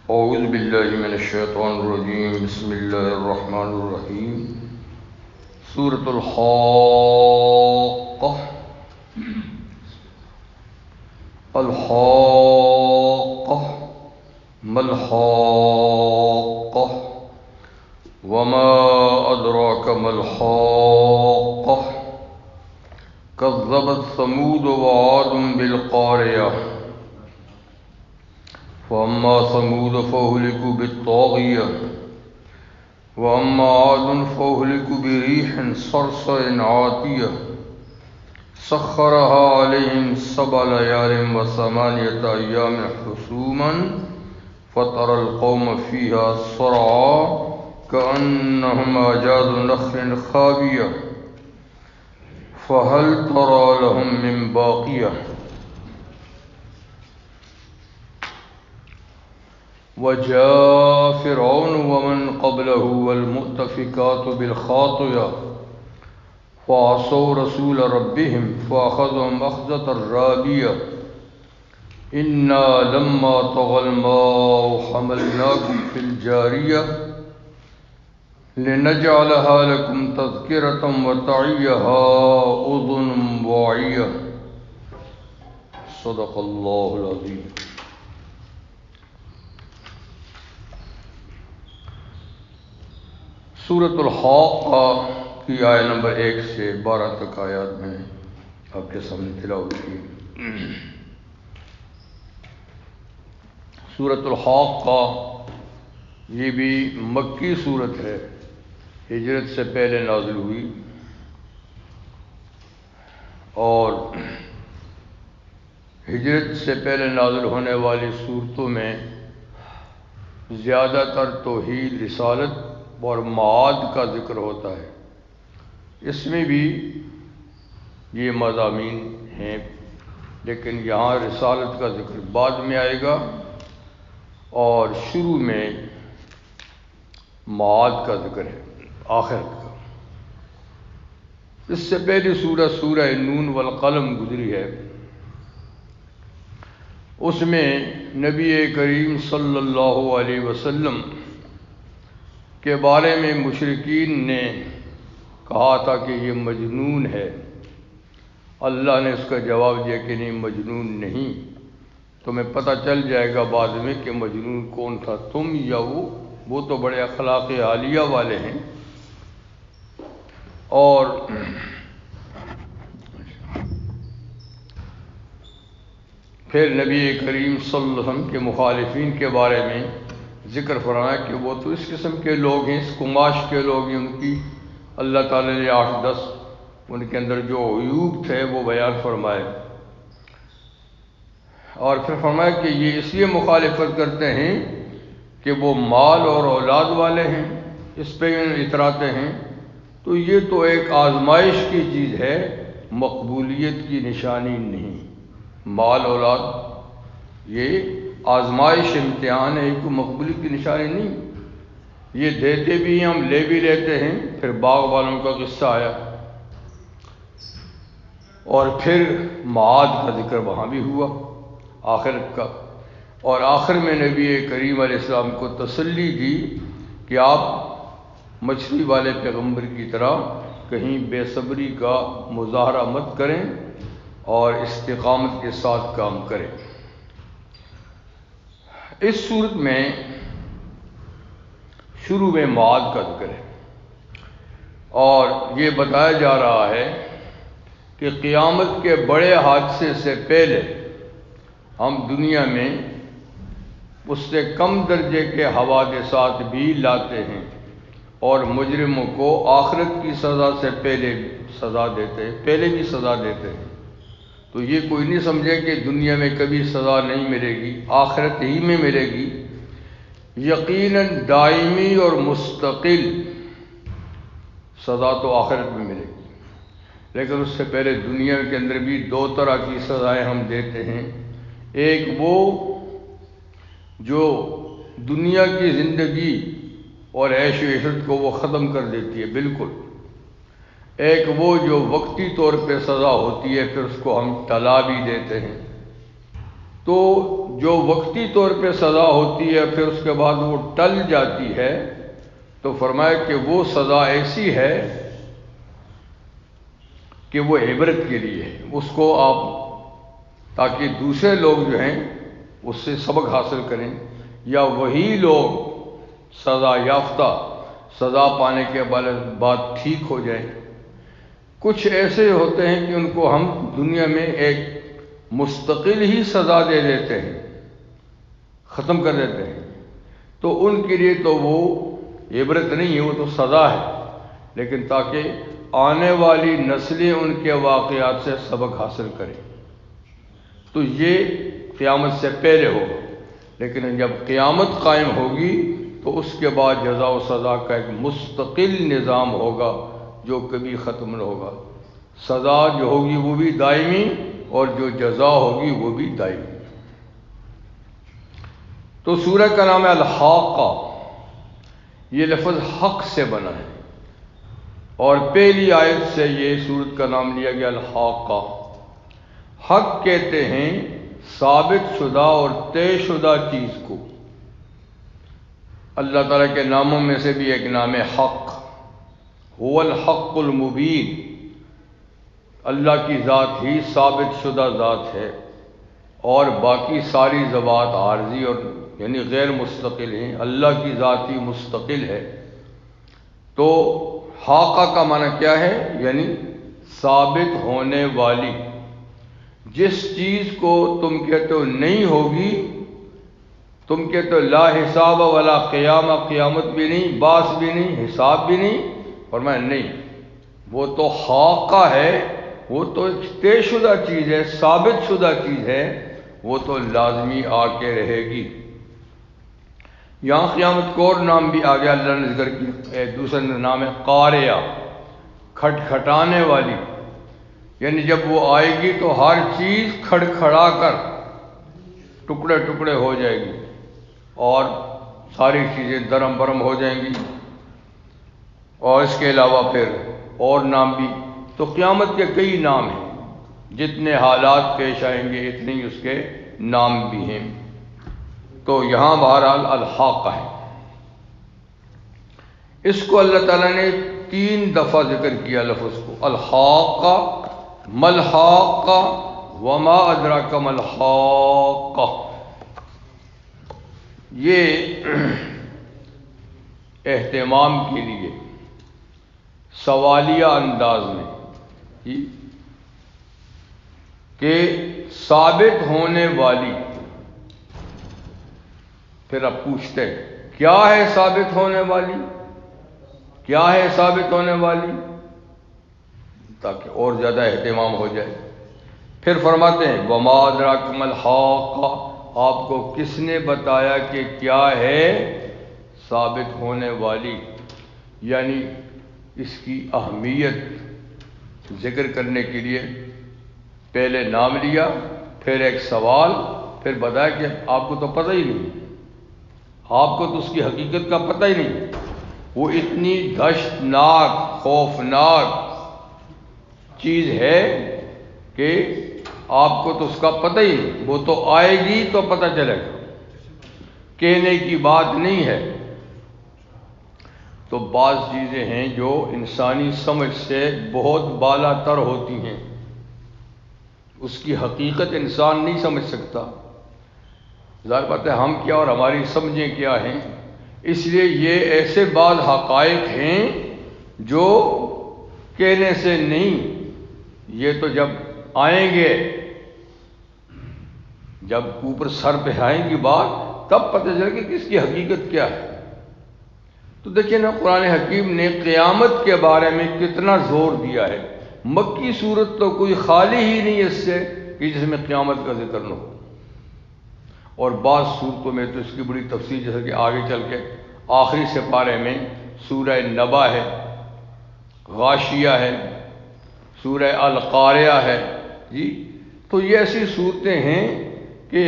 اعوذ باللہ من الشیطان الرجیم، بسم اللہ الرحمن الرحیم۔ سورۃ الحاقہ۔ الحاقہ ما الحاقہ وما ادراک ما الحاقہ کذبت ثمود وعاد بالقاریہ فأما ثمود فأهلكوا بالطاغية وأما عاد فأهلكوا بريح صرصر عاتية سخرها عليهم 7 ليال و8 أيام حسوما فترى القوم فيها صرعا كأنهم أعجاز نخل خاوية فهل ترى لهم من باقية وجاء فرعون ومن قبله والمؤتفكات بالخاطئة فعصوا رسول ربهم فأخذهم أخذة رابية إنا لما طغى الماء حملناكم في الجارية لنجعلها لكم تذكرة وتعيها أذن واعية صدق الله العظيم۔ سورۃ الحاقہ کی آیت نمبر 1 سے 12 تک آیات میں آپ کے سامنے تلاوت کی۔ سورۃ الحاقہ یہ بھی مکی سورت ہے، ہجرت سے پہلے نازل ہوئی، اور ہجرت سے پہلے نازل ہونے والی صورتوں میں زیادہ تر توحید، رسالت اور معاد کا ذکر ہوتا ہے۔ اس میں بھی یہ مضامین ہیں، لیکن یہاں رسالت کا ذکر بعد میں آئے گا اور شروع میں معاد کا ذکر ہے، آخرت کا۔ اس سے پہلی سورہ نون والقلم گزری ہے، اس میں نبی کریم صلی اللہ علیہ وسلم کے بارے میں مشرکین نے کہا تھا کہ یہ مجنون ہے۔ اللہ نے اس کا جواب دیا کہ نہیں، مجنون نہیں، تمہیں پتہ چل جائے گا بعد میں کہ مجنون کون تھا، تم یا وہ تو بڑے اخلاق عالیہ والے ہیں۔ اور پھر نبی کریم صلی اللہ علیہ وسلم کے مخالفین کے بارے میں ذکر فرمایا کہ وہ تو اس قسم کے لوگ ہیں، اس کماش کے لوگ ہیں، ان کی اللہ تعالیٰ نے 8-10 ان کے اندر جو عیوب تھے وہ بیان فرمائے، اور پھر فرمایا کہ یہ اس لیے مخالفت کرتے ہیں کہ وہ مال اور اولاد والے ہیں، اس پہ اتراتے ہیں، تو یہ تو ایک آزمائش کی چیز ہے، مقبولیت کی نشانی نہیں۔ مال اولاد یہ آزمائش، امتحان ہے، کوئی مقبولیت کی نشانی نہیں۔ یہ دیتے بھی ہیں، ہم لے بھی لیتے ہیں۔ پھر باغ والوں کا قصہ آیا، اور پھر معاد کا ذکر وہاں بھی ہوا، آخرت کا، اور آخر میں نبی کریم علیہ السلام کو تسلی دی کہ آپ مچھلی والے پیغمبر کی طرح کہیں بے صبری کا مظاہرہ مت کریں اور استقامت کے ساتھ کام کریں۔ اس صورت میں شروع میں معاد کا ذکر ہے، اور یہ بتایا جا رہا ہے کہ قیامت کے بڑے حادثے سے پہلے ہم دنیا میں اس سے کم درجے کے حوادثات بھی لاتے ہیں، اور مجرموں کو آخرت کی سزا سے پہلے سزا دیتے ہیں، پہلے بھی سزا دیتے ہیں۔ تو یہ کوئی نہیں سمجھے کہ دنیا میں کبھی سزا نہیں ملے گی، آخرت ہی میں ملے گی، یقیناً دائمی اور مستقل سزا تو آخرت میں ملے گی، لیکن اس سے پہلے دنیا کے اندر بھی 2 طرح کی سزائیں ہم دیتے ہیں۔ ایک وہ جو دنیا کی زندگی اور عیش و عشرت کو وہ ختم کر دیتی ہے بالکل۔ ایک وہ جو وقتی طور پہ سزا ہوتی ہے پھر اس کو ہم ٹلا بھی دیتے ہیں، تو جو وقتی طور پہ سزا ہوتی ہے پھر اس کے بعد وہ ٹل جاتی ہے، تو فرمایا کہ وہ سزا ایسی ہے کہ وہ عبرت کے لیے ہے، اس کو آپ تاکہ دوسرے لوگ جو ہیں اس سے سبق حاصل کریں، یا وہی لوگ سزا یافتہ سزا پانے کے بعد ٹھیک ہو جائیں۔ کچھ ایسے ہوتے ہیں کہ ان کو ہم دنیا میں ایک مستقل ہی سزا دے دیتے ہیں، ختم کر دیتے ہیں، تو ان کے لیے تو وہ عبرت نہیں ہے، وہ تو سزا ہے، لیکن تاکہ آنے والی نسلیں ان کے واقعات سے سبق حاصل کریں، تو یہ قیامت سے پہلے ہوگا۔ لیکن جب قیامت قائم ہوگی تو اس کے بعد جزا و سزا کا ایک مستقل نظام ہوگا جو کبھی ختم نہ ہوگا۔ سزا جو ہوگی وہ بھی دائمی اور جو جزا ہوگی وہ بھی دائمی۔ تو سورہ کا نام ہے الحاقہ، یہ لفظ حق سے بنا ہے، اور پہلی آیت سے یہ سورت کا نام لیا گیا الحاقہ۔ حق کہتے ہیں ثابت شدہ اور طے شدہ چیز کو۔ اللہ تعالیٰ کے ناموں میں سے بھی ایک نام ہے حق، هو الحق المبین۔ اللہ کی ذات ہی ثابت شدہ ذات ہے، اور باقی ساری ذوات عارضی اور یعنی غیر مستقل ہیں، اللہ کی ذات ہی مستقل ہے۔ تو حاقہ کا معنی کیا ہے؟ یعنی ثابت ہونے والی۔ جس چیز کو تم کہتے ہو نہیں ہوگی، تم کہتے ہو لا حساب ولا قیامہ، قیامت بھی نہیں، بعث بھی نہیں، حساب بھی نہیں، فرمایا نہیں، وہ تو حاقہ ہے، وہ تو ایک طے شدہ چیز ہے، ثابت شدہ چیز ہے، وہ تو لازمی آ کے رہے گی۔ یہاں قیامت کو اور نام بھی آ گیا، اللہ نے ذکر کی، دوسرا نام ہے قاریہ، کھٹکھٹانے والی، یعنی جب وہ آئے گی تو ہر چیز کھڑکھڑا کر ٹکڑے ٹکڑے ہو جائے گی اور ساری چیزیں درم برم ہو جائیں گی۔ اور اس کے علاوہ پھر اور نام بھی، تو قیامت کے کئی نام ہیں، جتنے حالات پیش آئیں گے اتنے ہی اس کے نام بھی ہیں۔ تو یہاں بہرحال الحاقہ ہے۔ اس کو اللہ تعالیٰ نے 3 دفعہ ذکر کیا لفظ کو، الحاقہ، ملحاقہ، وما ادراک ملحاقہ۔ یہ اہتمام کے لیے سوالیہ انداز میں کہ ثابت ہونے والی، پھر اب پوچھتے ہیں کیا ہے ثابت ہونے والی، کیا ہے ثابت ہونے والی، تاکہ اور زیادہ اہتمام ہو جائے۔ پھر فرماتے ہیں وما ادراک ما الحاقہ، آپ کو کس نے بتایا کہ کیا ہے ثابت ہونے والی، یعنی اس کی اہمیت ذکر کرنے کے لیے پہلے نام لیا، پھر ایک سوال، پھر بتایا کہ آپ کو تو پتہ ہی نہیں، آپ کو تو اس کی حقیقت کا پتہ ہی نہیں، وہ اتنی دہشتناک خوفناک چیز ہے کہ آپ کو تو اس کا پتہ ہی نہیں، وہ تو آئے گی تو پتہ چلے گا، کہنے کی بات نہیں ہے۔ تو بعض چیزیں ہیں جو انسانی سمجھ سے بہت بالا تر ہوتی ہیں، اس کی حقیقت انسان نہیں سمجھ سکتا، ظاہر بات ہے ہم کیا اور ہماری سمجھیں کیا ہیں، اس لیے یہ ایسے بعض حقائق ہیں جو کہنے سے نہیں، یہ تو جب آئیں گے، جب اوپر سر پہ آئیں گی بات، تب پتہ چلے کہ کس کی حقیقت کیا ہے۔ تو دیکھیں نا، قرآن حکیم نے قیامت کے بارے میں کتنا زور دیا ہے۔ مکی صورت تو کوئی خالی ہی نہیں اس سے کہ جس میں قیامت کا ذکر نہ ہو، اور بعض صورتوں میں تو اس کی بڑی تفصیل، جیسے کہ آگے چل کے آخری سپارے میں سورہ نبا ہے، غاشیہ ہے، سورہ القاریہ ہے، جی تو یہ ایسی صورتیں ہیں کہ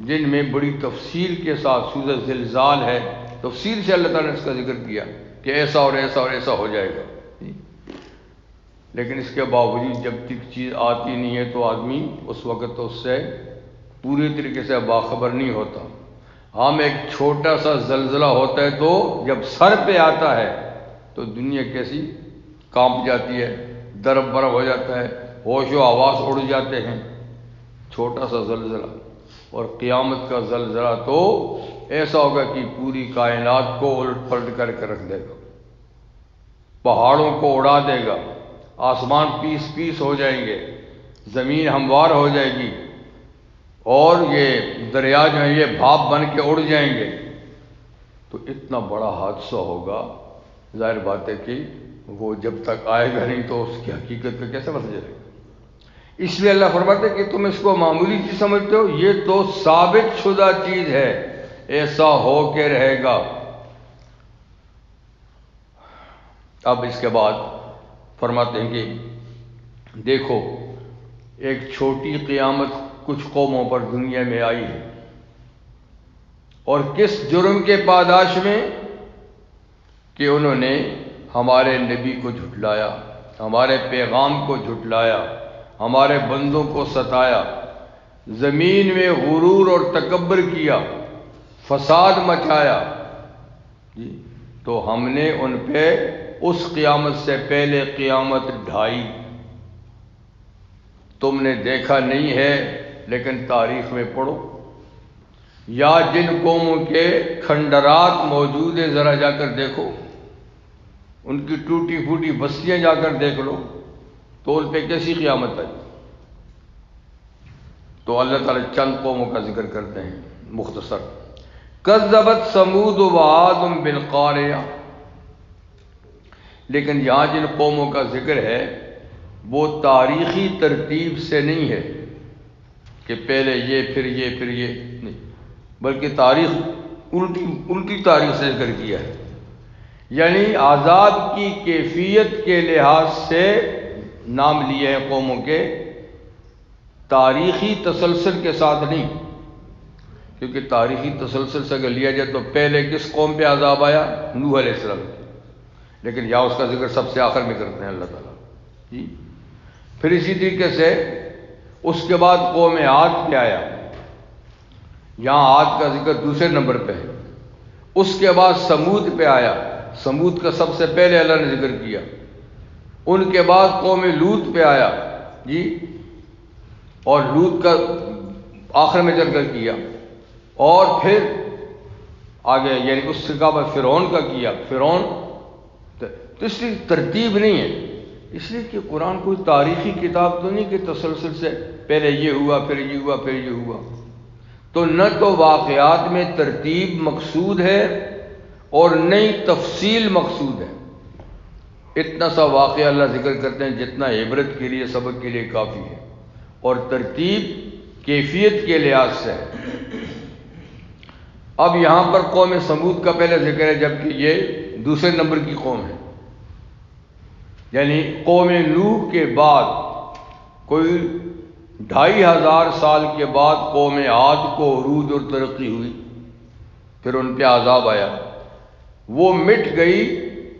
جن میں بڑی تفصیل کے ساتھ، سورہ زلزال ہے، تفصیل سے اللہ تعالیٰ نے اس کا ذکر کیا کہ ایسا اور ایسا اور ایسا ہو جائے گا، لیکن اس کے باوجود جب تک چیز آتی نہیں ہے تو آدمی اس وقت تو اس سے پوری طریقے سے باخبر نہیں ہوتا۔ ہم ایک چھوٹا سا زلزلہ ہوتا ہے تو جب سر پہ آتا ہے تو دنیا کیسی کانپ جاتی ہے، درب برب ہو جاتا ہے، ہوش و حواس اڑ جاتے ہیں۔ چھوٹا سا زلزلہ، اور قیامت کا زلزلہ تو ایسا ہوگا کہ پوری کائنات کو الٹ پلٹ کر کے رکھ دے گا، پہاڑوں کو اڑا دے گا، آسمان پیس پیس ہو جائیں گے، زمین ہموار ہو جائے گی، اور یہ دریا جو ہیں یہ بھاپ بن کے اڑ جائیں گے۔ تو اتنا بڑا حادثہ ہوگا، ظاہر بات ہے کہ وہ جب تک آئے گا نہیں تو اس کی حقیقت کا کیسے پتہ چلے گا۔ اس لیے اللہ فرماتے کہ تم اس کو معمولی چیز سمجھتے ہو، یہ تو ثابت شدہ چیز ہے، ایسا ہو کے رہے گا۔ اب اس کے بعد فرماتے ہیں کہ دیکھو ایک چھوٹی قیامت کچھ قوموں پر دنیا میں آئی ہے، اور کس جرم کے پاداش میں؟ کہ انہوں نے ہمارے نبی کو جھٹلایا، ہمارے پیغام کو جھٹلایا، ہمارے بندوں کو ستایا، زمین میں غرور اور تکبر کیا، فساد مچایا، جی تو ہم نے ان پہ اس قیامت سے پہلے قیامت ڈھائی۔ تم نے دیکھا نہیں ہے لیکن تاریخ میں پڑھو، یا جن قوموں کے کھنڈرات موجود ہیں ذرا جا کر دیکھو، ان کی ٹوٹی پھوٹی بستیاں جا کر دیکھ لو تو ان پہ کیسی قیامت آئی۔ تو اللہ تعالیٰ چند قوموں کا ذکر کرتے ہیں مختصر۔ کذبت ثمود وعاد بالقاریہ، لیکن یہاں جن قوموں کا ذکر ہے وہ تاریخی ترتیب سے نہیں ہے کہ پہلے یہ پھر یہ پھر یہ نہیں، بلکہ تاریخ الٹی تاریخ سے ذکر کیا ہے، یعنی عذاب کی کیفیت کے لحاظ سے نام لیے ہیں قوموں کے، تاریخی تسلسل کے ساتھ نہیں، کیونکہ تاریخی تسلسل سے اگر لیا جائے تو پہلے کس قوم پہ عذاب آیا؟ نوح علیہ السلام، لیکن یہاں اس کا ذکر سب سے آخر میں کرتے ہیں اللہ تعالیٰ، جی۔ پھر اسی طریقے سے اس کے بعد قوم عاد پہ آیا، یہاں عاد کا ذکر دوسرے نمبر پہ ہے۔ اس کے بعد سمود پہ آیا، سمود کا سب سے پہلے اللہ نے ذکر کیا۔ ان کے بعد قوم لوط پہ آیا، جی، اور لوط کا آخر میں ذکر کیا، اور پھر آگے یعنی اس کے بعد فرعون کا کیا۔ فرعون تو اس کی ترتیب نہیں ہے، اس لیے کہ قرآن کوئی تاریخی کتاب تو نہیں کہ تسلسل سے پہلے یہ ہوا پھر یہ ہوا پھر یہ ہوا، تو نہ تو واقعات میں ترتیب مقصود ہے اور نہ ہی تفصیل مقصود ہے۔ اتنا سا واقعہ اللہ ذکر کرتے ہیں جتنا عبرت کے لیے سبق کے لیے کافی ہے، اور ترتیب کیفیت کے لحاظ سے ہے۔ اب یہاں پر قوم سمود کا پہلے ذکر ہے، جبکہ یہ دوسرے نمبر کی قوم ہے، یعنی قوم نوح کے بعد کوئی 2500 سال کے بعد قوم عاد کو عروج اور ترقی ہوئی، پھر ان پہ عذاب آیا، وہ مٹ گئی،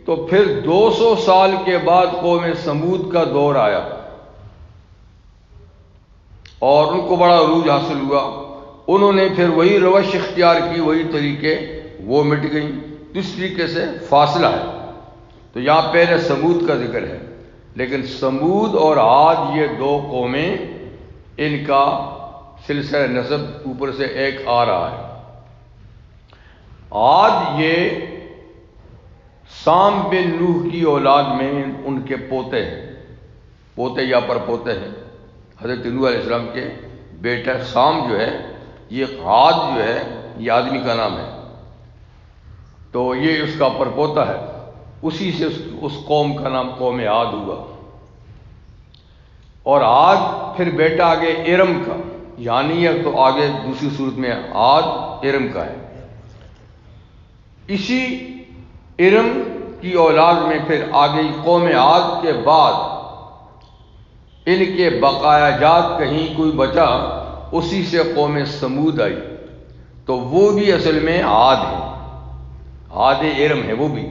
تو پھر 200 سال کے بعد قوم سمود کا دور آیا اور ان کو بڑا عروج حاصل ہوا، انہوں نے پھر وہی روش اختیار کی، وہی طریقے، وہ مٹ گئیں۔ اس طریقے سے فاصلہ ہے، تو یہاں پہلے سمود کا ذکر ہے، لیکن سمود اور عاد یہ دو قومیں، ان کا سلسلہ نسب اوپر سے ایک آ رہا ہے۔ عاد یہ سام بن نوح کی اولاد میں ان کے پوتے ہیں، پوتے یا پر پوتے ہیں۔ حضرت نوح علیہ السلام کے بیٹا سام جو ہے، یہ عاد جو ہے یہ آدمی کا نام ہے، تو یہ اس کا پرپوتا ہے، اسی سے اس قوم کا نام قوم عاد ہوا۔ اور عاد پھر بیٹا آگے ارم کا، یعنی تو آگے دوسری صورت میں عاد ارم کا ہے، اسی ارم کی اولاد میں پھر آگے قوم عاد کے بعد ان کے بقایا جات کہیں کوئی بچا، اسی سے قوم سمود آئی، تو وہ بھی اصل میں عاد ہے، عاد ارم ہے وہ بھی،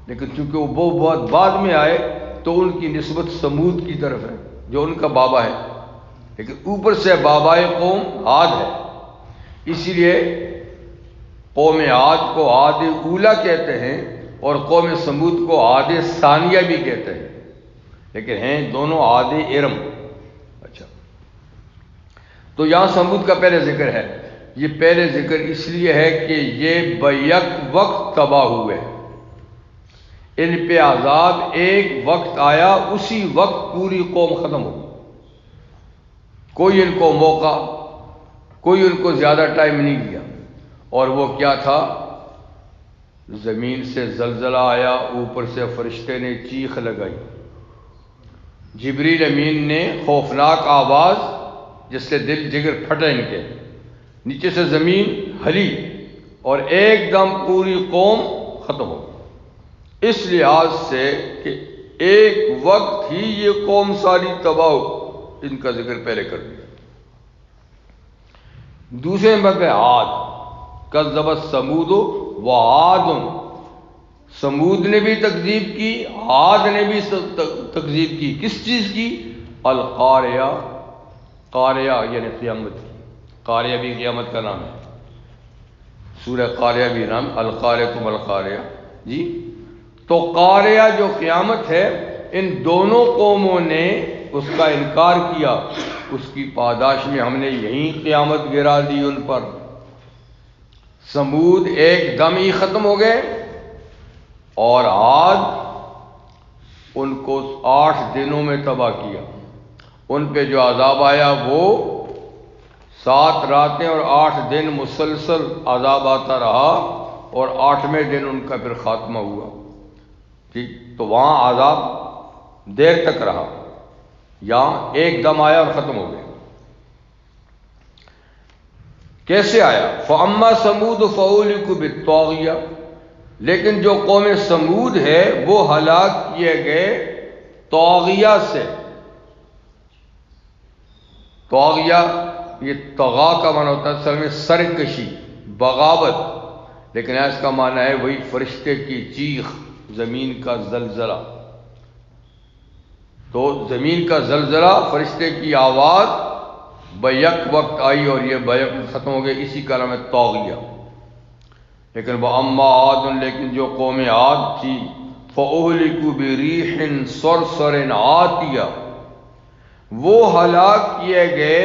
لیکن چونکہ وہ بہت بعد میں آئے تو ان کی نسبت سمود کی طرف ہے جو ان کا بابا ہے، لیکن اوپر سے بابائے قوم عاد ہے، اسی لیے قوم عاد کو عاد اولا کہتے ہیں اور قوم سمود کو عاد ثانیہ بھی کہتے ہیں، لیکن ہیں دونوں عاد ارم۔ اچھا، تو یہاں سمود کا پہلے ذکر ہے، یہ پہلے ذکر اس لیے ہے کہ یہ بیک وقت تباہ ہوئے، ان پہ عذاب ایک وقت آیا، اسی وقت پوری قوم ختم ہو گئی، کوئی ان کو موقع، کوئی ان کو زیادہ ٹائم نہیں دیا۔ اور وہ کیا تھا؟ زمین سے زلزلہ آیا، اوپر سے فرشتے نے چیخ لگائی، جبریل امین نے خوفناک آواز جس سے دل جگر پھٹے ان کے، نیچے سے زمین ہلی اور ایک دم پوری قوم ختم ہو گئی، اس لحاظ سے کہ ایک وقت ہی یہ قوم ساری تباہ ہو، ان کا ذکر پہلے کر دیا۔ دوسرے نمبر پہ عاد، کذبت سمود و عاد، سمود نے بھی تکذیب کی، عاد نے بھی تکذیب کی، کس چیز کی؟ القاریہ، قاریہ یعنی قیامت کی، قاریہ بھی قیامت کا نام ہے، سورہ قاریہ بھی نام، القاریہ ما القاریہ جی۔ تو قاریہ جو قیامت ہے، ان دونوں قوموں نے اس کا انکار کیا، اس کی پاداش میں ہم نے یہیں قیامت گرا دی ان پر۔ سمود ایک دم ہی ختم ہو گئے، اور عاد ان کو 8 دنوں میں تباہ کیا، ان پہ جو عذاب آیا وہ 7 راتیں اور 8 دن مسلسل عذاب آتا رہا، اور 8ویں دن ان کا پھر خاتمہ ہوا، ٹھیک؟ تو وہاں عذاب دیر تک رہا، یہاں ایک دم آیا اور ختم ہو گیا۔ کیسے آیا؟ فَأَمَّا سَمُودُ فَأُهْلِكُوا بِالطَّاغِيَةِ، لیکن جو قوم سمود ہے وہ ہلاک کیے گئے طاغیہ سے۔ طاغیہ یہ طغا کا معنی ہوتا ہے اصل میں سرکشی، بغاوت، لیکن اس کا معنی ہے وہی فرشتے کی چیخ، زمین کا زلزلہ۔ تو زمین کا زلزلہ، فرشتے کی آواز بیک وقت آئی اور یہ بیک ختم ہو گئے، اسی کا نام ہے طاغیہ۔ لیکن وہ اما عاد، لیکن جو قوم عاد تھی، فَأُهْلِكُوا بِرِيحٍ صَرْصَرٍ عَاتِيَةٍ، وہ ہلاک کیے گئے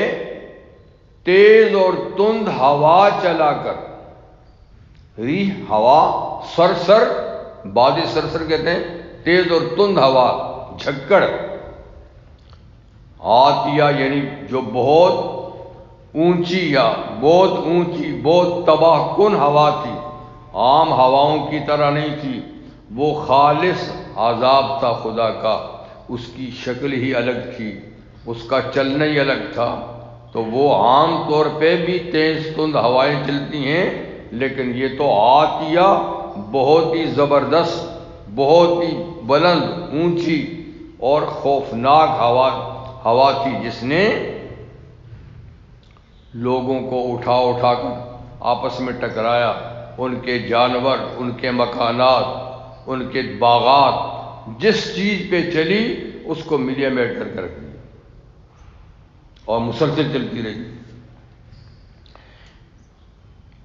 تیز اور تند ہوا چلا کر۔ ریح ہوا، سرسر، بادی سرسر کہتے ہیں، تیز اور تند ہوا، جھکڑ۔ عاتیہ یعنی جو بہت اونچی یا بہت اونچی، بہت تباہ کن ہوا تھی، عام ہواؤں کی طرح نہیں تھی، وہ خالص عذاب تھا خدا کا، اس کی شکل ہی الگ تھی، اس کا چلنا ہی الگ تھا۔ تو وہ عام طور پہ بھی تیز تند ہوائیں چلتی ہیں، لیکن یہ تو عاتیہ بہت ہی زبردست، بہت ہی بلند، اونچی اور خوفناک ہوا تھی، جس نے لوگوں کو اٹھا اٹھا کر آپس میں ٹکرایا، ان کے جانور، ان کے مکانات، ان کے باغات، جس چیز پہ چلی اس کو ملیا میٹ کر کے رکھ دیا اور مسلسل چلتی رہی۔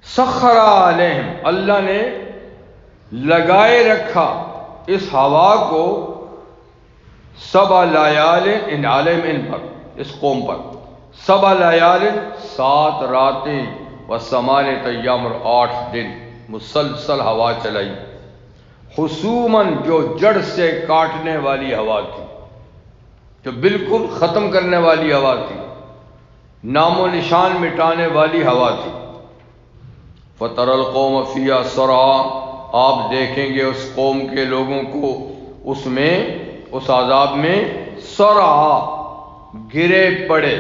سخر علیہم، اللہ نے لگائے رکھا اس ہوا کو، 7 لیال ان عالم، ان پر، اس قوم پر، 7 لیال 7 راتیں، و 8 ایام اور 8 دن مسلسل ہوا چلائی، خصوماً جو جڑ سے کاٹنے والی ہوا تھی، جو بالکل ختم کرنے والی ہوا تھی، نام و نشان مٹانے والی ہوا تھی۔ فَتَرَى الْقَوْمَ فِيهَا صَرْعَىٰ، آپ دیکھیں گے اس قوم کے لوگوں کو اس میں، اس عذاب میں، صَرْعَىٰ گرے پڑے،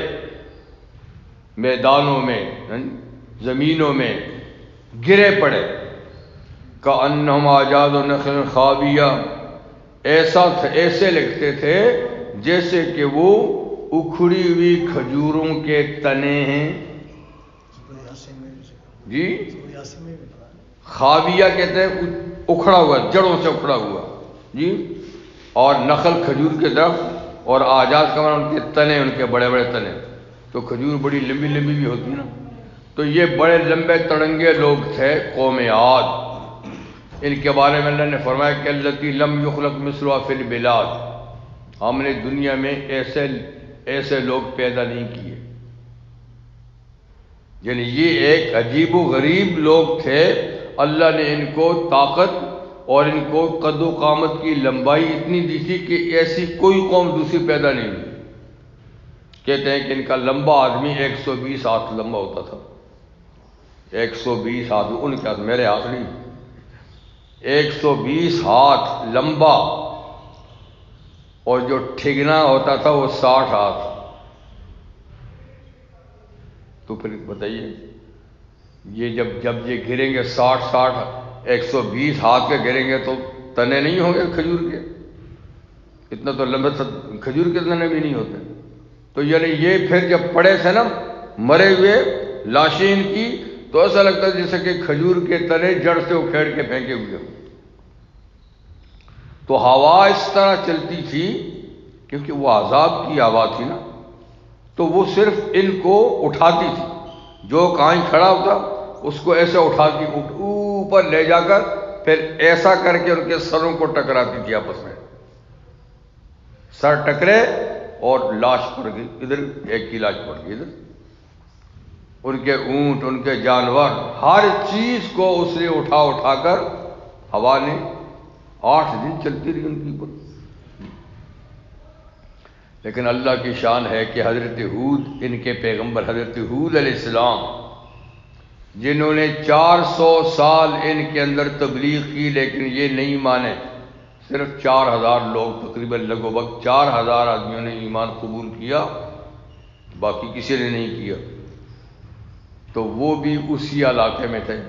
میدانوں میں، زمینوں میں گرے پڑے، كَأَنَّهُمْ أَعْجَازُ نَخْلٍ خَاوِيَةٍ، ایسے لگتے تھے جیسے کہ وہ اکھڑی ہوئی کھجوروں کے تنے ہیں۔ جی خاویہ کہتے ہیں اکھڑا ہوا، جڑوں سے اکھڑا ہوا جی. اور نخل کھجور کے درخت، اور آجاز کا معنی ان کے تنے، ان کے بڑے بڑے تنے. تو کھجور بڑی لمبی لمبی بھی ہوتی ہے نا. تو یہ بڑے لمبے تڑنگے لوگ تھے قوم عاد. ان کے بارے میں اللہ نے فرمایا کہ التی لم یخلق مثلها فی البلاد، ہم نے دنیا میں ایسے لوگ پیدا نہیں کیے. یعنی یہ ایک عجیب و غریب لوگ تھے. اللہ نے ان کو طاقت اور ان کو قد و قامت کی لمبائی اتنی دی تھی کہ ایسی کوئی قوم دوسری پیدا نہیں ہوئی. کہتے ہیں کہ ان کا لمبا آدمی 120 ہاتھ لمبا ہوتا تھا. 120 ہاتھ ان کے ہاتھ، میرے ہاتھ نہیں. 120 ہاتھ لمبا، اور جو ٹھگنا ہوتا تھا وہ 60 ہاتھ. تو پھر بتائیے یہ جب یہ گریں گے 60 120 ہاتھ کے گریں گے تو تنے نہیں ہوں گے کھجور کے؟ اتنا تو لمبے کھجور کے تنے بھی نہیں ہوتے. تو یعنی یہ پھر جب پڑے تھے نا مرے ہوئے لاشیں ان کی، تو ایسا لگتا ہے جیسے کہ کھجور کے تنے جڑ سے اکھیڑ کے پھینکے ہوئے. تو ہوا اس طرح چلتی تھی کیونکہ وہ عذاب کی ہوا تھی نا، تو وہ صرف ان کو اٹھاتی تھی. جو کہیں کھڑا ہوتا اس کو ایسے اٹھاتی، اوپر لے جا کر پھر ایسا کر کے ان کے سروں کو ٹکراتی تھی آپس میں. سر ٹکرے اور لاش پڑ گئی ادھر، ایک کی لاش پڑ گئی ادھر. ان کے اونٹ، ان کے جانور، ہر چیز کو اس نے اٹھا کر ہوا نے 8 دن چلتی رہی ان کی اوپر. لیکن اللہ کی شان ہے کہ حضرت ہود، ان کے پیغمبر حضرت ہود علیہ السلام، جنہوں نے 400 سال ان کے اندر تبلیغ کی لیکن یہ نہیں مانے. صرف 4000 لوگ تقریباً لگ بھگ 4000 آدمیوں نے ایمان قبول کیا، باقی کسی نے نہیں کیا. تو وہ بھی اسی علاقے میں تھے.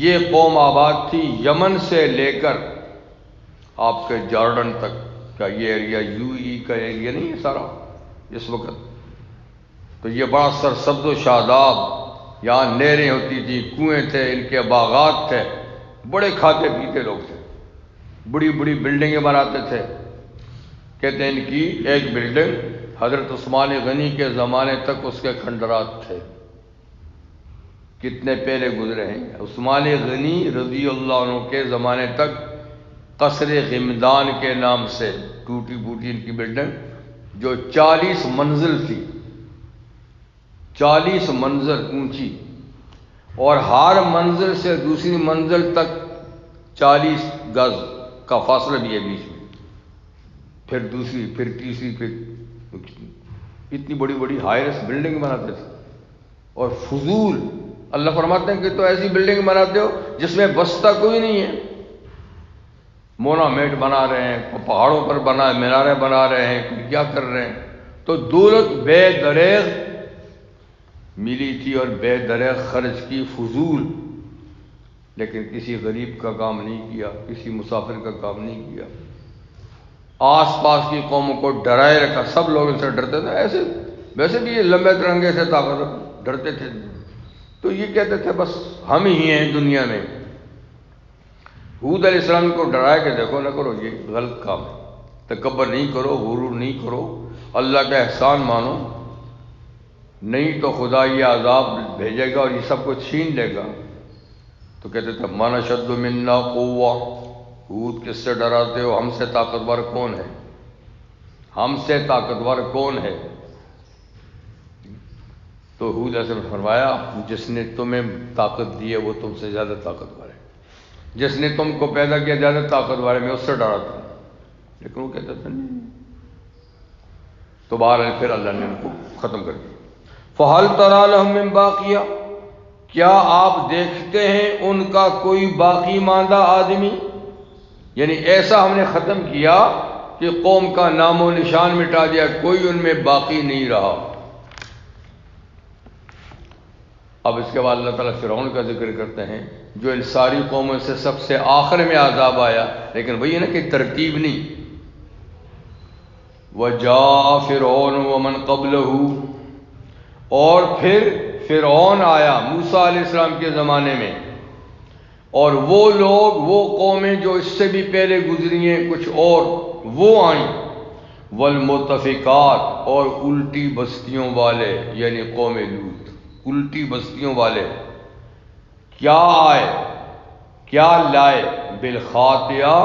یہ قوم آباد تھی یمن سے لے کر آپ کے جارڈن تک کا یہ ایریا، یو ای کا ایریا نہیں ہے سارا اس وقت. تو یہ بڑا سرسبز و شاداب، یہاں نہریں ہوتی تھی، کنویں تھے، ان کے باغات تھے. بڑے کھاتے پیتے لوگ تھے، بڑی بڑی بلڈنگیں بناتے تھے. کہتے ہیں ان کی ایک بلڈنگ حضرت عثمان غنی کے زمانے تک اس کے کھنڈرات تھے. کتنے پہلے گزرے ہیں. عثمان غنی رضی اللہ عنہ کے زمانے تک قصر غمدان کے نام سے ٹوٹی پھوٹی ان کی بلڈنگ، جو 40 منزل تھی، 40 منزل اونچی، اور ہر منزل سے دوسری منزل تک 40 گز کا فاصلہ بھی ہے بیچ میں. پھر دوسری، پھر تیسری، پھر اتنی بڑی بڑی ہائرس بلڈنگ بناتے تھے. اور فضول اللہ فرماتے ہیں کہ تو ایسی بلڈنگ بناتے ہو جس میں بستا کوئی نہیں ہے. مونامنٹ بنا رہے ہیں، پہاڑوں پر میناریں بنا رہے ہیں، کیا کر رہے ہیں. تو دولت بے دریغ ملی تھی اور بے دریغ خرچ کی، فضول. لیکن کسی غریب کا کام نہیں کیا، کسی مسافر کا کام نہیں کیا. آس پاس کی قوموں کو ڈرائے رکھا. سب لوگ ان سے ڈرتے تھے. ایسے ویسے بھی یہ لمبے ترنگے سے طاقتور ڈرتے تھے. تو یہ کہتے تھے بس ہم ہی ہیں دنیا میں. ہود علیہ السلام کو ڈرایا کہ دیکھو نہ کرو، یہ غلط کام ہے. تکبر نہیں کرو، غرور نہیں کرو، اللہ کا احسان مانو، نہیں تو خدا یہ عذاب بھیجے گا اور یہ سب کو چھین لے گا. تو کہتے تھے من اشد منا قوہ. ہود کس سے ڈراتے ہو؟ ہم سے طاقتور کون ہے؟ ہم سے طاقتور کون ہے؟ تو ہود علیہ السلام نے فرمایا جس نے تمہیں طاقت دی ہے وہ تم سے زیادہ طاقتور ہے. جس نے تم کو پیدا کیا زیادہ طاقتور ہے، میں اس سے ڈراتا ہوں. لیکن وہ کہتے تھے نہیں. تو بہرحال پھر اللہ نے ان کو ختم کر دیا. فَهَلْ تَرَىٰ لَهُم مِّن بَاقِيَةٍ، کیا آپ دیکھتے ہیں ان کا کوئی باقی ماندہ آدمی؟ یعنی ایسا ہم نے ختم کیا کہ قوم کا نام و نشان مٹا دیا، کوئی ان میں باقی نہیں رہا. اب اس کے بعد اللہ تعالیٰ فرعون کا ذکر کرتے ہیں جو ان ساری قوموں سے سب سے آخر میں عذاب آیا. لیکن وہی ہے نا کہ ترتیب نہیں. وَجَاءَ فِرْعَوْنُ وَمَنْ قَبْلَهُ، اور پھر فرعون آیا موسیٰ علیہ السلام کے زمانے میں، اور وہ لوگ، وہ قومیں جو اس سے بھی پہلے گزری ہیں کچھ اور، وہ آئیں، والمتفقات، اور الٹی بستیوں والے یعنی قوم لوط، الٹی بستیوں والے کیا آئے، کیا لائے، بالخاطئہ،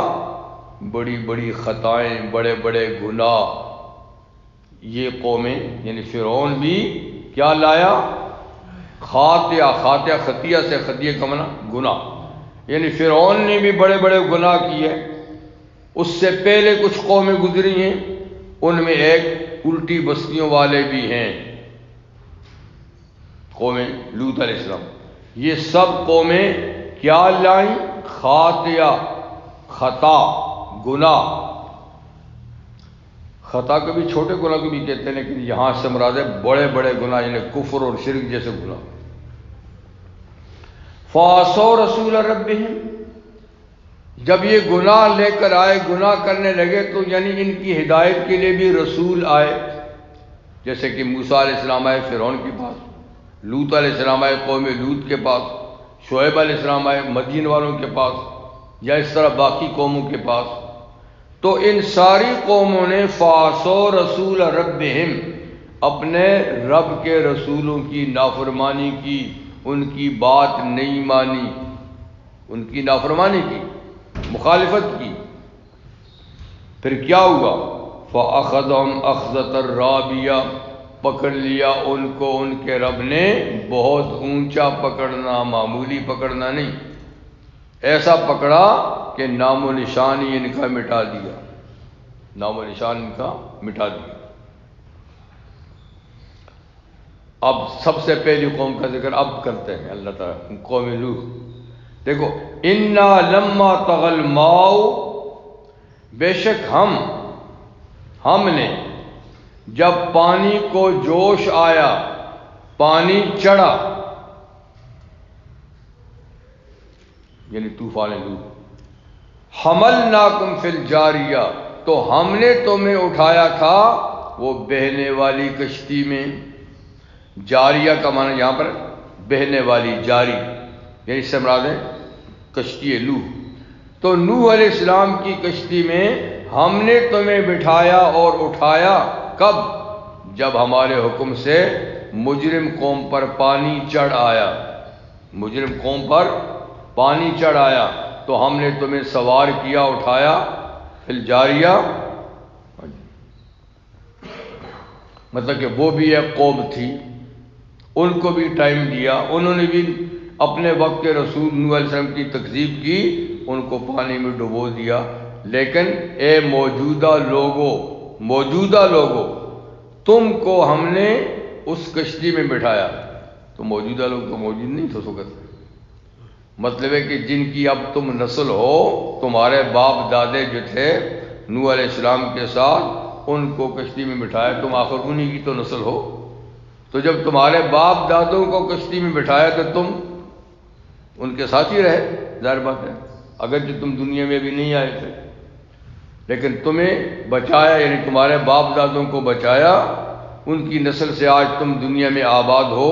بڑی بڑی خطائیں، بڑے بڑے گناہ. یہ قومیں یعنی فرعون بھی کیا لایا، خاطئہ. خاطئہ خطیہ سے، خطیہ کا معنی گناہ، یعنی فرعون نے بھی بڑے بڑے گناہ کیے. اس سے پہلے کچھ قومیں گزری ہیں، ان میں ایک الٹی بستیوں والے بھی ہیں، قوم لوط علیہ السلام. یہ سب قومیں کیا لائیں، خاطیہ، خطا، گناہ. خطا کو بھی چھوٹے گناہ کو بھی کہتے ہیں، لیکن یہاں سے مراد ہے بڑے بڑے گناہ، یعنی کفر اور شرک جیسے گناہ. فَعَصَوْا رَسُولَ رَبِّهِمْ، جب یہ گناہ لے کر آئے، گناہ کرنے لگے، تو یعنی ان کی ہدایت کے لیے بھی رسول آئے. جیسے کہ موسیٰ علیہ السلام آئے فرعون کے پاس، لوط علیہ السلام آئے قوم لوط کے پاس، شعیب علیہ السلام آئے مدین والوں کے پاس، یا اس طرح باقی قوموں کے پاس. تو ان ساری قوموں نے فَعَصَوْا رَسُولَ رَبِّهِمْ، اپنے رب کے رسولوں کی نافرمانی کی، ان کی بات نہیں مانی، ان کی نافرمانی کی، مخالفت کی. پھر کیا ہوا، فَأَخَذَهُمْ أَخْذَةً رَّابِيَةً، پکڑ لیا ان کو ان کے رب نے بہت اونچا پکڑنا، معمولی پکڑنا نہیں، ایسا پکڑا کہ نام و نشان ہی ان کا مٹا دیا، نام و نشان ان کا مٹا دیا. اب سب سے پہلی قوم کا ذکر اب کرتے ہیں اللہ تعالیٰ، قوم لوط. دیکھو، اِنَّا لَمَّا طَغَى الْمَاءُ، بے شک ہم نے جب پانی کو جوش آیا، پانی چڑھا، یعنی طوفان لوط، حملناکم فی الجاریہ، تو ہم نے تمہیں اٹھایا تھا وہ بہنے والی کشتی میں. جاریہ کا معنی یہاں پر بہنے والی، جاری، یعنی اس سے مراد ہے کشتی نوح. تو نوح علیہ السلام کی کشتی میں ہم نے تمہیں بٹھایا اور اٹھایا. کب؟ جب ہمارے حکم سے مجرم قوم پر پانی چڑھ آیا، مجرم قوم پر پانی چڑھ آیا تو ہم نے تمہیں سوار کیا، اٹھایا. فی الجاریہ مطلب کہ وہ بھی ایک قوم تھی، ان کو بھی ٹائم دیا، انہوں نے بھی اپنے وقت کے رسول نوح علیہ السلام کی تکذیب کی، ان کو پانی میں ڈبو دیا. لیکن اے موجودہ لوگوں، تم کو ہم نے اس کشتی میں بٹھایا. تو موجودہ لوگ تو موجود نہیں تھے اس وقت، مطلب ہے کہ جن کی اب تم نسل ہو، تمہارے باپ دادے جو تھے نوح علیہ السلام کے ساتھ، ان کو کشتی میں بٹھایا، تم آخر انہی کی تو نسل ہو. تو جب تمہارے باپ دادوں کو کشتی میں بٹھایا تو تم ان کے ساتھ ہی رہے، ظاہر بات ہے، اگرچہ تم دنیا میں بھی نہیں آئے تھے، لیکن تمہیں بچایا، یعنی تمہارے باپ دادوں کو بچایا، ان کی نسل سے آج تم دنیا میں آباد ہو.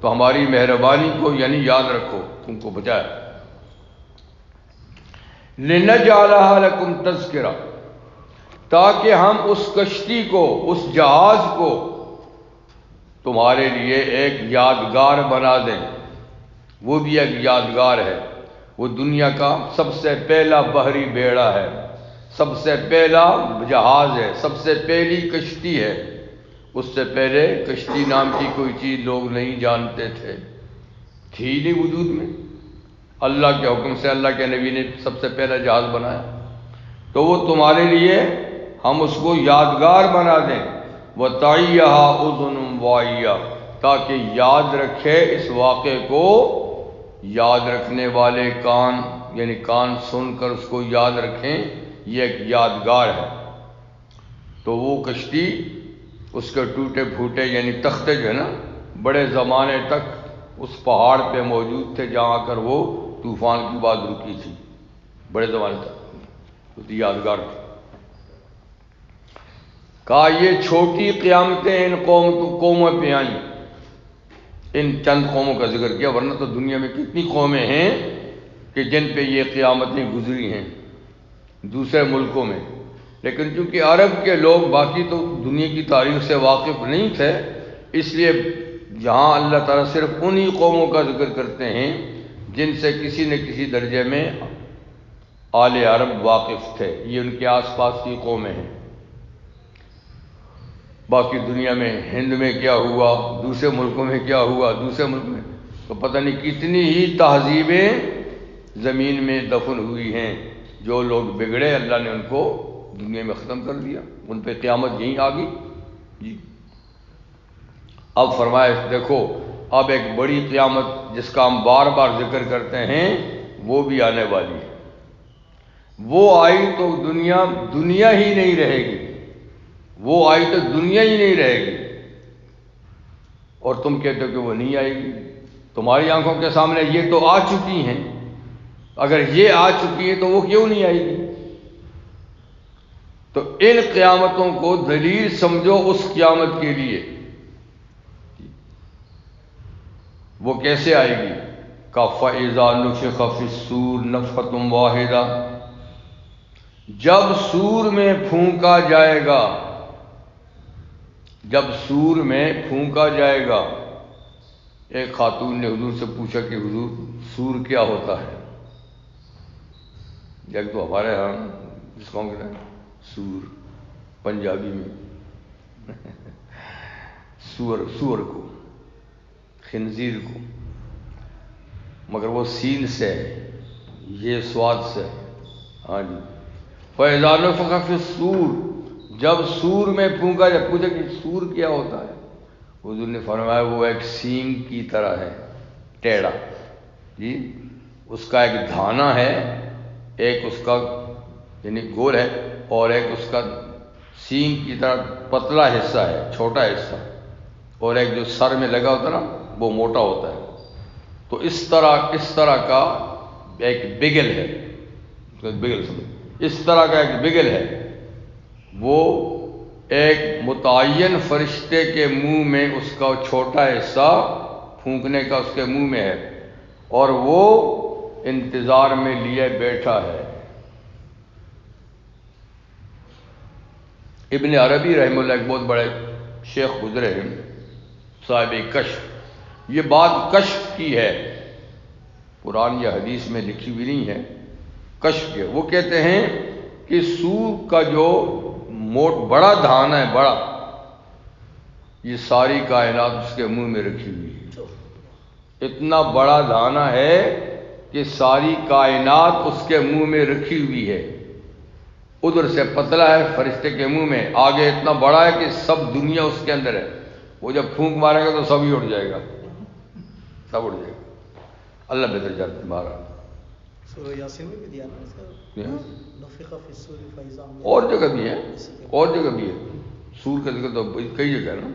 تو ہماری مہربانی کو یعنی یاد رکھو، تم کو بچایا. لِنَجْعَلَهَا لَكُمْ تَذْكِرَةً، تاکہ ہم اس کشتی کو، اس جہاز کو تمہارے لیے ایک یادگار بنا دیں. وہ بھی ایک یادگار ہے، وہ دنیا کا سب سے پہلا بحری بیڑا ہے، سب سے پہلا جہاز ہے، سب سے پہلی کشتی ہے. اس سے پہلے کشتی نام کی کوئی چیز لوگ نہیں جانتے تھے، تھی نہیں وجود میں. اللہ کے حکم سے اللہ کے نبی نے سب سے پہلا جہاز بنایا. تو وہ تمہارے لیے ہم اس کو یادگار بنا دیں. وَتَعِيَّهَا أُذُنٌ وَاعِيَةٌ، تاکہ یاد رکھے اس واقعے کو یاد رکھنے والے کان، یعنی کان سن کر اس کو یاد رکھیں، یہ ایک یادگار ہے. تو وہ کشتی، اس کے ٹوٹے پھوٹے یعنی تختے جو ہے نا، بڑے زمانے تک اس پہاڑ پہ موجود تھے جہاں کر وہ طوفان کے بعد رکی تھی، بڑے زمانے تک، اس یادگار تھی. کہا یہ چھوٹی قیامتیں ان قوموں پہ آئیں، ان چند قوموں کا ذکر کیا، ورنہ تو دنیا میں کتنی قومیں ہیں. کہ جن پہ یہ قیامتیں گزری ہیں دوسرے ملکوں میں، لیکن چونکہ عرب کے لوگ باقی تو دنیا کی تاریخ سے واقف نہیں تھے، اس لیے جہاں اللہ تعالیٰ صرف انہی قوموں کا ذکر کرتے ہیں جن سے کسی نہ کسی درجے میں آل عرب واقف تھے، یہ ان کے آس پاس کی قومیں ہیں۔ باقی دنیا میں ہند میں کیا ہوا، دوسرے ملکوں میں کیا ہوا، دوسرے ملک میں تو پتہ نہیں کتنی ہی تہذیبیں زمین میں دفن ہوئی ہیں۔ جو لوگ بگڑے اللہ نے ان کو دنیا میں ختم کر دیا، ان پہ قیامت یہیں آ گئی جی۔ اب فرمائے دیکھو اب ایک بڑی قیامت جس کا ہم بار بار ذکر کرتے ہیں وہ بھی آنے والی ہے۔ وہ آئی تو دنیا ہی نہیں رہے گی، وہ آئی تو دنیا ہی نہیں رہے گی، اور تم کہتے ہو کہ وہ نہیں آئے گی۔ تمہاری آنکھوں کے سامنے یہ تو آ چکی ہیں، اگر یہ آ چکی ہے تو وہ کیوں نہیں آئے گی؟ تو ان قیامتوں کو دلیل سمجھو اس قیامت کے لیے، وہ کیسے آئے گی؟ فَإِذَا نُفِخَ فِي الصُّورِ نَفْخَةٌ وَاحِدَةٌ، جب سور میں پھونکا جائے گا، جب سور میں پھونکا جائے گا۔ ایک خاتون نے حضور سے پوچھا کہ حضور سور کیا ہوتا ہے؟ ایک تو ہمارے ہاں جس کو ہم کہتے ہیں سور پنجابی میں سور کو، خنزیر کو، مگر وہ سین سے ہے، یہ سواد سے ہے۔ ہاں جی، فَإِذَا نُفِخَ فِي الصُّورِ، جب سور میں پھونکا جب پوچھا کہ سور کیا ہوتا ہے، حضور نے فرمایا وہ ایک سینگ کی طرح ہے، ٹیڑھا جی، اس کا ایک دھانا ہے، ایک اس کا یعنی گول ہے، اور ایک اس کا سینگ کی طرح پتلا حصہ ہے، چھوٹا حصہ، اور ایک جو سر میں لگا ہوتا نا وہ موٹا ہوتا ہے۔ تو اس طرح کا ایک بگل ہے، بگل سمجھ، اس طرح کا ایک بگل ہے، وہ ایک متعین فرشتے کے منہ میں اس کا چھوٹا حصہ پھونکنے کا اس کے منہ میں ہے، اور وہ انتظار میں لیے بیٹھا ہے۔ ابن عربی رحمہ اللہ ایک بہت بڑے شیخ گزرے ہیں، صاحب کشف، یہ بات کشف کی ہے، قرآن یا حدیث میں لکھی ہوئی نہیں ہے، کشف کی ہے۔ وہ کہتے ہیں کہ سور کا جو بڑا دھانا ہے، بڑا، یہ ساری کائنات اس کے منہ میں رکھی ہوئی ہے۔ اتنا بڑا دھانا ہے کہ ساری کائنات اس کے منہ میں رکھی ہوئی ہے۔ ادھر سے پتلا ہے فرشتے کے منہ میں، آگے اتنا بڑا ہے کہ سب دنیا اس کے اندر ہے۔ وہ جب پھونک مارے گا تو سب ہی اٹھ جائے گا، سب اٹھ جائے گا۔ اللہ بہتر جانتا ہے مارا۔ سورہ یاسین میں بھی دیا نا، نفخ فی الصور فاذا ہم، اور جگہ بھی ہے، اور جگہ بھی ہے، سور کا ذکر تو کئی جگہ ہے نا۔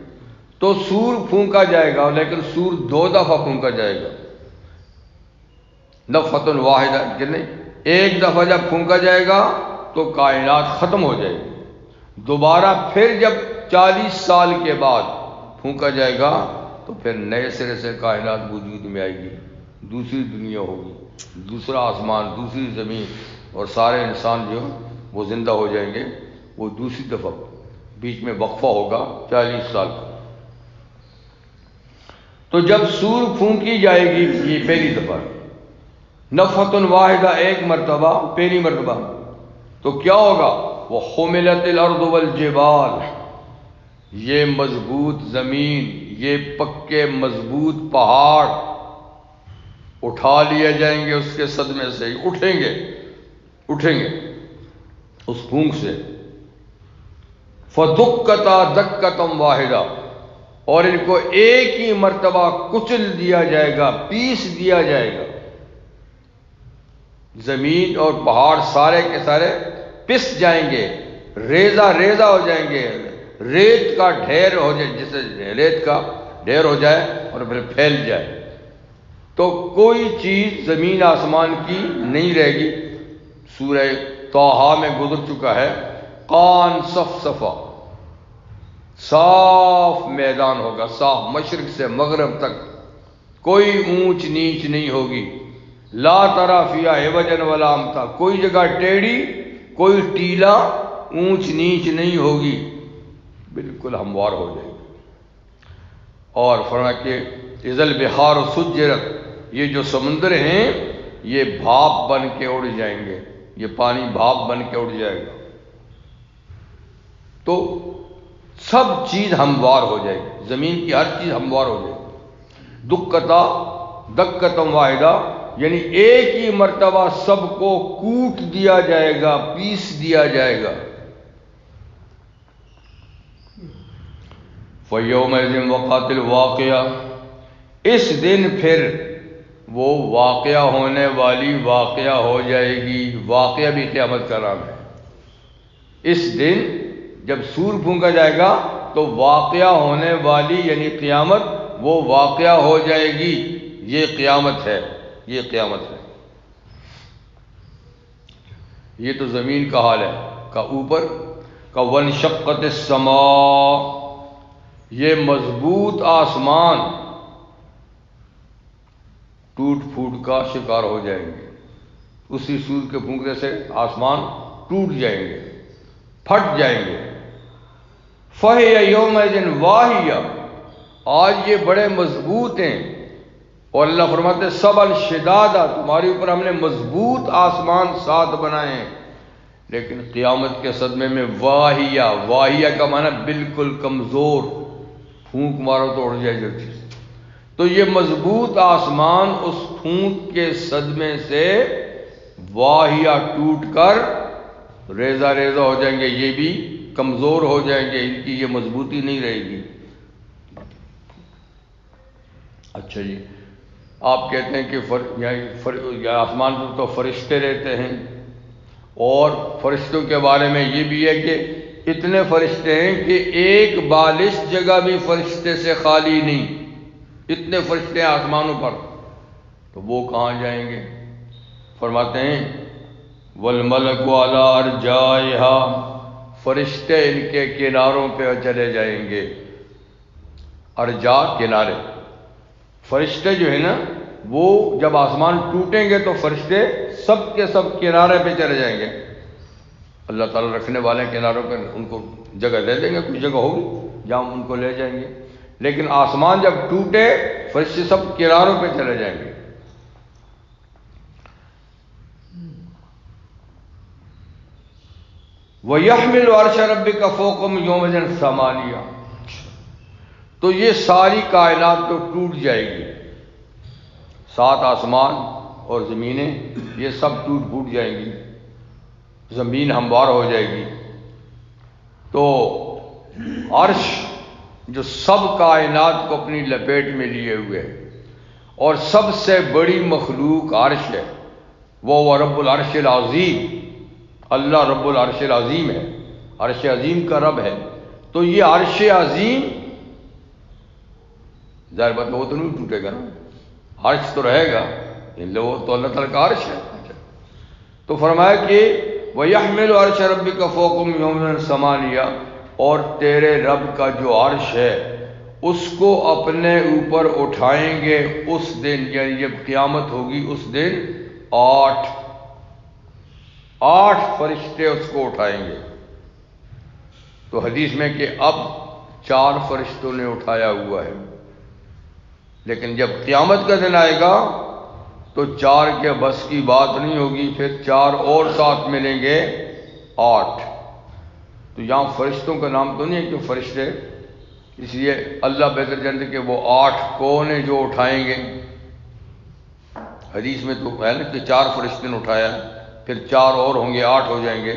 تو سور پھونکا جائے گا، لیکن سور 2 دفعہ پھونکا جائے گا، نفخۃ واحدہ، کہ نہیں، ایک دفعہ جب پھونکا جائے گا تو کائنات ختم ہو جائے گی، دوبارہ پھر جب 40 سال کے بعد پھونکا جائے گا تو پھر نئے سرے سے کائنات وجود میں آئے گی، دوسری دنیا ہوگی، دوسرا آسمان، دوسری زمین، اور سارے انسان جو وہ زندہ ہو جائیں گے۔ وہ دوسری دفعہ بیچ میں وقفہ ہوگا 40 سال کا۔ تو جب سور پھونکی جائے گی، یہ پہلی دفعہ، نفخۃ واحدہ، ایک مرتبہ، پہلی مرتبہ، تو کیا ہوگا؟ وَحُمِلَتِ الْأَرْضُ وَالْجِبَالُ، یہ مضبوط زمین، یہ پکے مضبوط پہاڑ اٹھا لیے جائیں گے، اس کے صدمے سے ہی اٹھیں گے اس پھونک سے۔ فَدُكَّتَا دَكَّةً وَاحِدَةً، اور ان کو ایک ہی مرتبہ کچل دیا جائے گا، پیس دیا جائے گا، زمین اور پہاڑ سارے کے سارے پس جائیں گے، ریزہ ریزہ ہو جائیں گے، ریت کا ڈھیر ہو جائے، جیسے ریت کا ڈھیر ہو جائے اور پھر پھیل جائے، تو کوئی چیز زمین آسمان کی نہیں رہے گی۔ سورہ طٰہٰ میں گزر چکا ہے، قان صفصفا، صاف میدان ہوگا، صاف، مشرق سے مغرب تک کوئی اونچ نیچ نہیں ہوگی، لا ترى فیہا عوجا ولا امتا، کوئی جگہ ٹیڑھی کوئی ٹیلا اونچ نیچ نہیں ہوگی، بالکل ہموار ہو جائے گی۔ اور فرمایا کہ اذا البحار سجرت، یہ جو سمندر ہیں یہ بھاپ بن کے اڑ جائیں گے، یہ پانی بھاپ بن کے اڑ جائے گا، تو سب چیز ہموار ہو جائے گی، زمین کی ہر چیز ہموار ہو جائے گی۔ دکتم واحدہ، یعنی ایک ہی مرتبہ سب کو کوٹ دیا جائے گا، پیس دیا جائے گا۔ فَيَوْمَئِذٍ وَقَعَتِ الْوَاقِعَةُ، اس دن پھر وہ واقعہ ہونے والی واقعہ ہو جائے گی۔ واقعہ بھی قیامت کا نام ہے۔ اس دن جب سور پھونکا جائے گا تو واقعہ ہونے والی یعنی قیامت وہ واقعہ ہو جائے گی۔ یہ قیامت ہے، یہ قیامت ہے۔ یہ تو زمین کا حال ہے۔ کا اوپر کا وَانشَقَّتِ السَّمَاءُ، یہ مضبوط آسمان ٹوٹ پھوٹ کا شکار ہو جائیں گے، اسی سور کے پھونکنے سے آسمان ٹوٹ جائیں گے، پھٹ جائیں گے۔ فَهِيَ يَوْمَئِذٍ وَاهِيَةٌ، آج یہ بڑے مضبوط ہیں، اور اللہ فرماتے ہیں سبل شدادہ، تمہارے اوپر ہم نے مضبوط آسمان ساتھ بنائے ہیں، لیکن قیامت کے صدمے میں واہیہ، واہیہ کا معنی بالکل کمزور، پھونک مارو تو اڑ جائے جو چیز۔ تو یہ مضبوط آسمان اس پھونک کے صدمے سے واہیہ ٹوٹ کر ریزہ ریزہ ہو جائیں گے، یہ بھی کمزور ہو جائیں گے، ان کی یہ مضبوطی نہیں رہے گی۔ اچھا جی، آپ کہتے ہیں کہ آسمان پر تو فرشتے رہتے ہیں، اور فرشتوں کے بارے میں یہ بھی ہے کہ اتنے فرشتے ہیں کہ ایک بالش جگہ بھی فرشتے سے خالی نہیں، اتنے فرشتے ہیں آسمانوں پر، تو وہ کہاں جائیں گے؟ فرماتے ہیں والملک علی ارجائها، فرشتے ان کے کناروں پہ چلے جائیں گے۔ ارجا کنارے، فرشتے جو ہے نا وہ جب آسمان ٹوٹیں گے تو فرشتے سب کے سب کنارے پہ چلے جائیں گے۔ اللہ تعالیٰ رکھنے والے کناروں پہ ان کو جگہ دے دیں گے، کچھ جگہ ہوگی جہاں ان کو لے جائیں گے، لیکن آسمان جب ٹوٹے فرشتے سب کناروں پہ چلے جائیں گے۔ وَيَحْمِلُ عَرْشَ رَبِّكَ فَوْقَهُمْ يَوْمَئِذٍ ثَمَانِيَةٌ، تو یہ ساری کائنات تو ٹوٹ جائے گی، 7 آسمان اور زمینیں یہ سب ٹوٹ پھوٹ جائیں گی، زمین ہموار ہو جائے گی، تو عرش جو سب کائنات کو اپنی لپیٹ میں لیے ہوئے ہے اور سب سے بڑی مخلوق عرش ہے، وہ رب العرش العظیم، اللہ رب العرش العظیم ہے، عرش عظیم کا رب ہے، تو یہ عرش عظیم ظاہر بات وہ تو نہیں ٹوٹے گا نا، عرش تو رہے گا، وہ تو اللہ تعالیٰ کا عرش ہے۔ تو فرمایا کہ وَيَحْمِلُ عَرْشَ رَبِّكَ فَوْقَهُمْ يَوْمَئِذٍ ثَمَانِيَةٌ، اور تیرے رب کا جو عرش ہے اس کو اپنے اوپر اٹھائیں گے اس دن، یعنی جب قیامت ہوگی اس دن 8 فرشتے اس کو اٹھائیں گے۔ تو حدیث میں کہ اب 4 فرشتوں نے اٹھایا ہوا ہے، لیکن جب قیامت کا دن آئے گا تو 4 کے بس کی بات نہیں ہوگی، پھر 4 اور ساتھ ملیں گے 8۔ تو یہاں فرشتوں کا نام تو نہیں ہے کہ فرشتے، اس لیے اللہ بہتر جانتے کہ وہ 8 کون ہیں جو اٹھائیں گے۔ حدیث میں تو ہے نا کہ 4 فرشتے نے اٹھایا، پھر 4 اور ہوں گے، 8 ہو جائیں گے،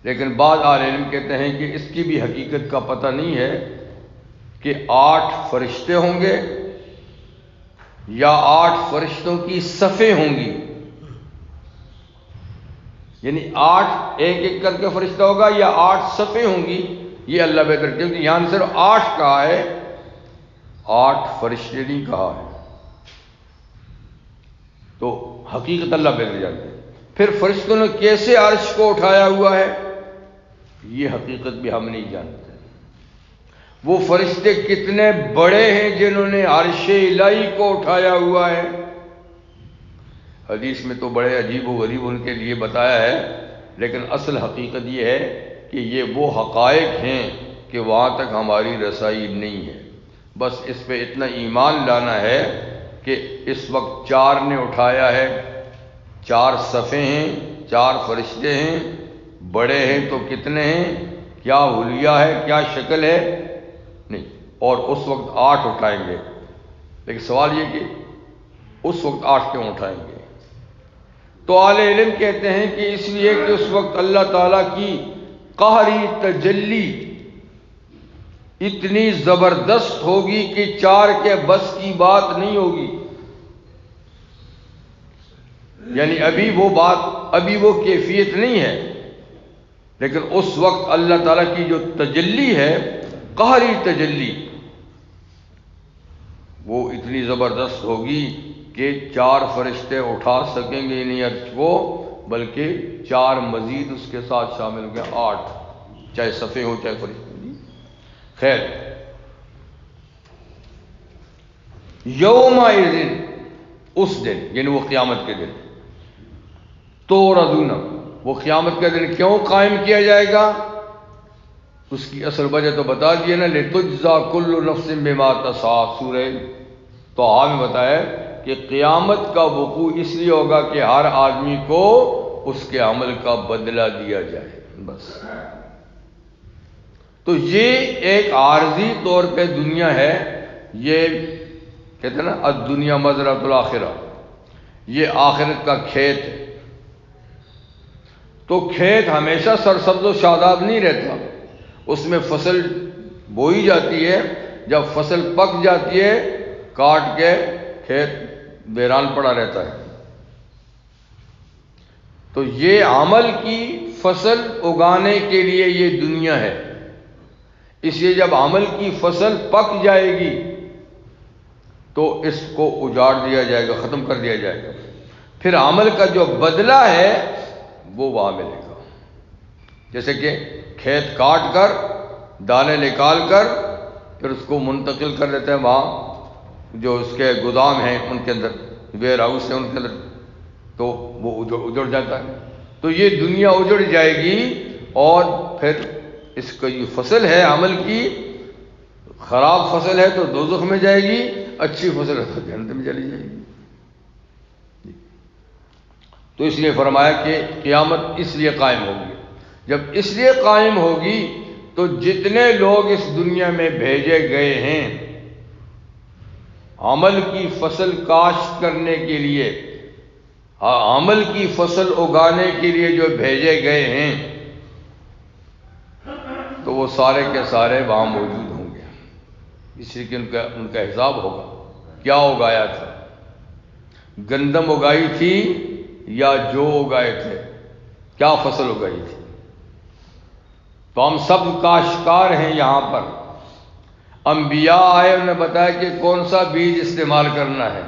لیکن بعض اہل علم کہتے ہیں کہ اس کی بھی حقیقت کا پتہ نہیں ہے کہ 8 فرشتے ہوں گے یا 8 فرشتوں کی صفیں ہوں گی، یعنی 8 ایک ایک کر کے فرشتہ ہوگا یا 8 صفیں ہوں گی، یہ اللہ بہتر، کیونکہ یہاں صرف 8 کہا ہے، 8 فرشتے نہیں کہا ہے، تو حقیقت اللہ بہتر جانتے ہیں۔ پھر فرشتوں نے کیسے عرش کو اٹھایا ہوا ہے یہ حقیقت بھی ہم نہیں جانتے۔ وہ فرشتے کتنے بڑے ہیں جنہوں نے عرش الہی کو اٹھایا ہوا ہے حدیث میں تو بڑے عجیب و غریب ان کے لیے بتایا ہے، لیکن اصل حقیقت یہ ہے کہ یہ وہ حقائق ہیں کہ وہاں تک ہماری رسائی نہیں ہے۔ بس اس پہ اتنا ایمان لانا ہے کہ اس وقت 4 نے اٹھایا ہے، 4 صفیں ہیں، 4 فرشتے ہیں، بڑے ہیں تو کتنے ہیں، کیا حلیہ ہے، کیا شکل ہے، نہیں، اور اس وقت 8 اٹھائیں گے۔ لیکن سوال یہ کہ اس وقت 8 کیوں اٹھائیں گے؟ تو اہل علم کہتے ہیں کہ اس لیے کہ اس وقت اللہ تعالیٰ کی قہری تجلی اتنی زبردست ہوگی کہ 4 کے بس کی بات نہیں ہوگی۔ یعنی ابھی وہ کیفیت نہیں ہے، لیکن اس وقت اللہ تعالیٰ کی جو تجلی ہے، قہری تجلی، وہ اتنی زبردست ہوگی کہ 4 فرشتے اٹھا سکیں گے نہیں عرش کو، بلکہ 4 مزید اس کے ساتھ شامل ہو گئے، 8، چاہے صفیں ہو چاہے فرشتے۔ خیر، یومئذ، اس دن، یعنی وہ قیامت کے دن، توردون، وہ قیامت کا دن کیوں قائم کیا جائے گا؟ اس کی اصل وجہ تو بتا دیے نا، لتجزا کل نفس بما تسعی، سورہ طٰہٰ میں بتایا کہ قیامت کا وقوع اس لیے ہوگا کہ ہر آدمی کو اس کے عمل کا بدلہ دیا جائے، بس۔ تو یہ ایک عارضی طور پہ دنیا ہے، یہ کہتے ہیں نا الدنیا مزرعۃ الآخرہ، یہ آخرت کا کھیت ہے۔ تو کھیت ہمیشہ سرسبز و شاداب نہیں رہتا، اس میں فصل بوئی جاتی ہے، جب فصل پک جاتی ہے کاٹ کے کھیت ویران پڑا رہتا ہے۔ تو یہ عمل کی فصل اگانے کے لیے یہ دنیا ہے، اس لیے جب عمل کی فصل پک جائے گی تو اس کو اجاڑ دیا جائے گا، ختم کر دیا جائے گا، پھر عمل کا جو بدلہ ہے وہ وہاں ملے گا۔ جیسے کہ کھیت کاٹ کر دانے نکال کر پھر اس کو منتقل کر دیتے ہیں وہاں جو اس کے گودام ہیں ان کے اندر، ویئر ہاؤس ہیں ان کے اندر، تو وہ اجڑ جاتا ہے۔ تو یہ دنیا اجڑ جائے گی، اور پھر اس کا یہ فصل ہے عمل کی، خراب فصل ہے تو دوزخ میں جائے گی، اچھی فصل ہے تو جنت میں چلی جائے گی۔ تو اس لیے فرمایا کہ قیامت اس لیے قائم ہوگی۔ جب اس لیے قائم ہوگی تو جتنے لوگ اس دنیا میں بھیجے گئے ہیں عمل کی فصل کاشت کرنے کے لیے، عمل کی فصل اگانے کے لیے جو بھیجے گئے ہیں، تو وہ سارے کے سارے وہاں موجود ہوں گے، اس لیے کہ ان کا حساب ہوگا کیا اگایا تھا، گندم اگائی تھی یا جو اگائے تھے، کیا فصل اگائی تھی۔ تو ہم سب کاشتکار ہیں یہاں پر، انبیاء آئے، انہوں نے بتایا کہ کون سا بیج استعمال کرنا ہے،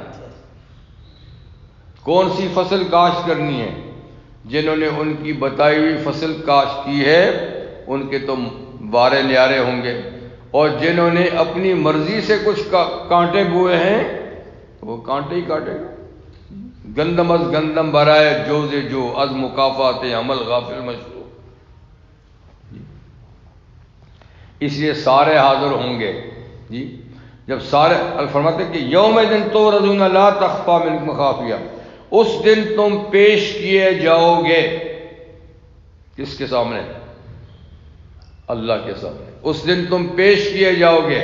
کون سی فصل کاشت کرنی ہے۔ جنہوں نے ان کی بتائی ہوئی فصل کاشت کی ہے ان کے تو بارے نیارے ہوں گے، اور جنہوں نے اپنی مرضی سے کچھ کانٹے بوئے ہیں وہ کانٹے ہی کاٹے گا۔ گندم از گندم برائے جوز جو، از مکافات عمل غافل مشروع۔ اس لیے سارے حاضر ہوں گے جی، جب سارے فرماتے کہ یوم دن توردون لا تخفی منکم خافیہ، اس دن تم پیش کیے جاؤ گے، کس کے سامنے؟ اللہ کے سامنے۔ اس دن تم پیش کیے جاؤ گے،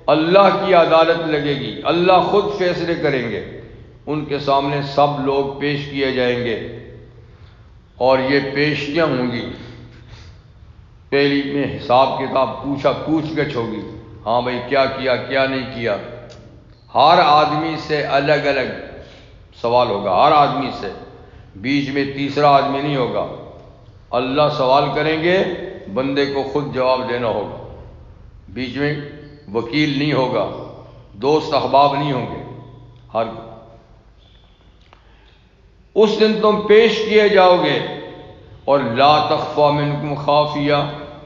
اللہ کی عدالت لگے گی، اللہ خود فیصلے کریں گے، ان کے سامنے سب لوگ پیش کیے جائیں گے، اور یہ پیشیاں ہوں گی۔ پہلی میں حساب کتاب پوچھ گچھ ہوگی، ہاں بھائی کیا کیا کیا نہیں کیا، ہر آدمی سے الگ الگ سوال ہوگا، ہر آدمی سے، بیچ میں تیسرا آدمی نہیں ہوگا۔ اللہ سوال کریں گے، بندے کو خود جواب دینا ہوگا، بیچ میں وکیل نہیں ہوگا، دوست احباب نہیں ہوں گے، ہر اس دن تم پیش کیے جاؤ گے، اور لا تخفی منکم خافیہ،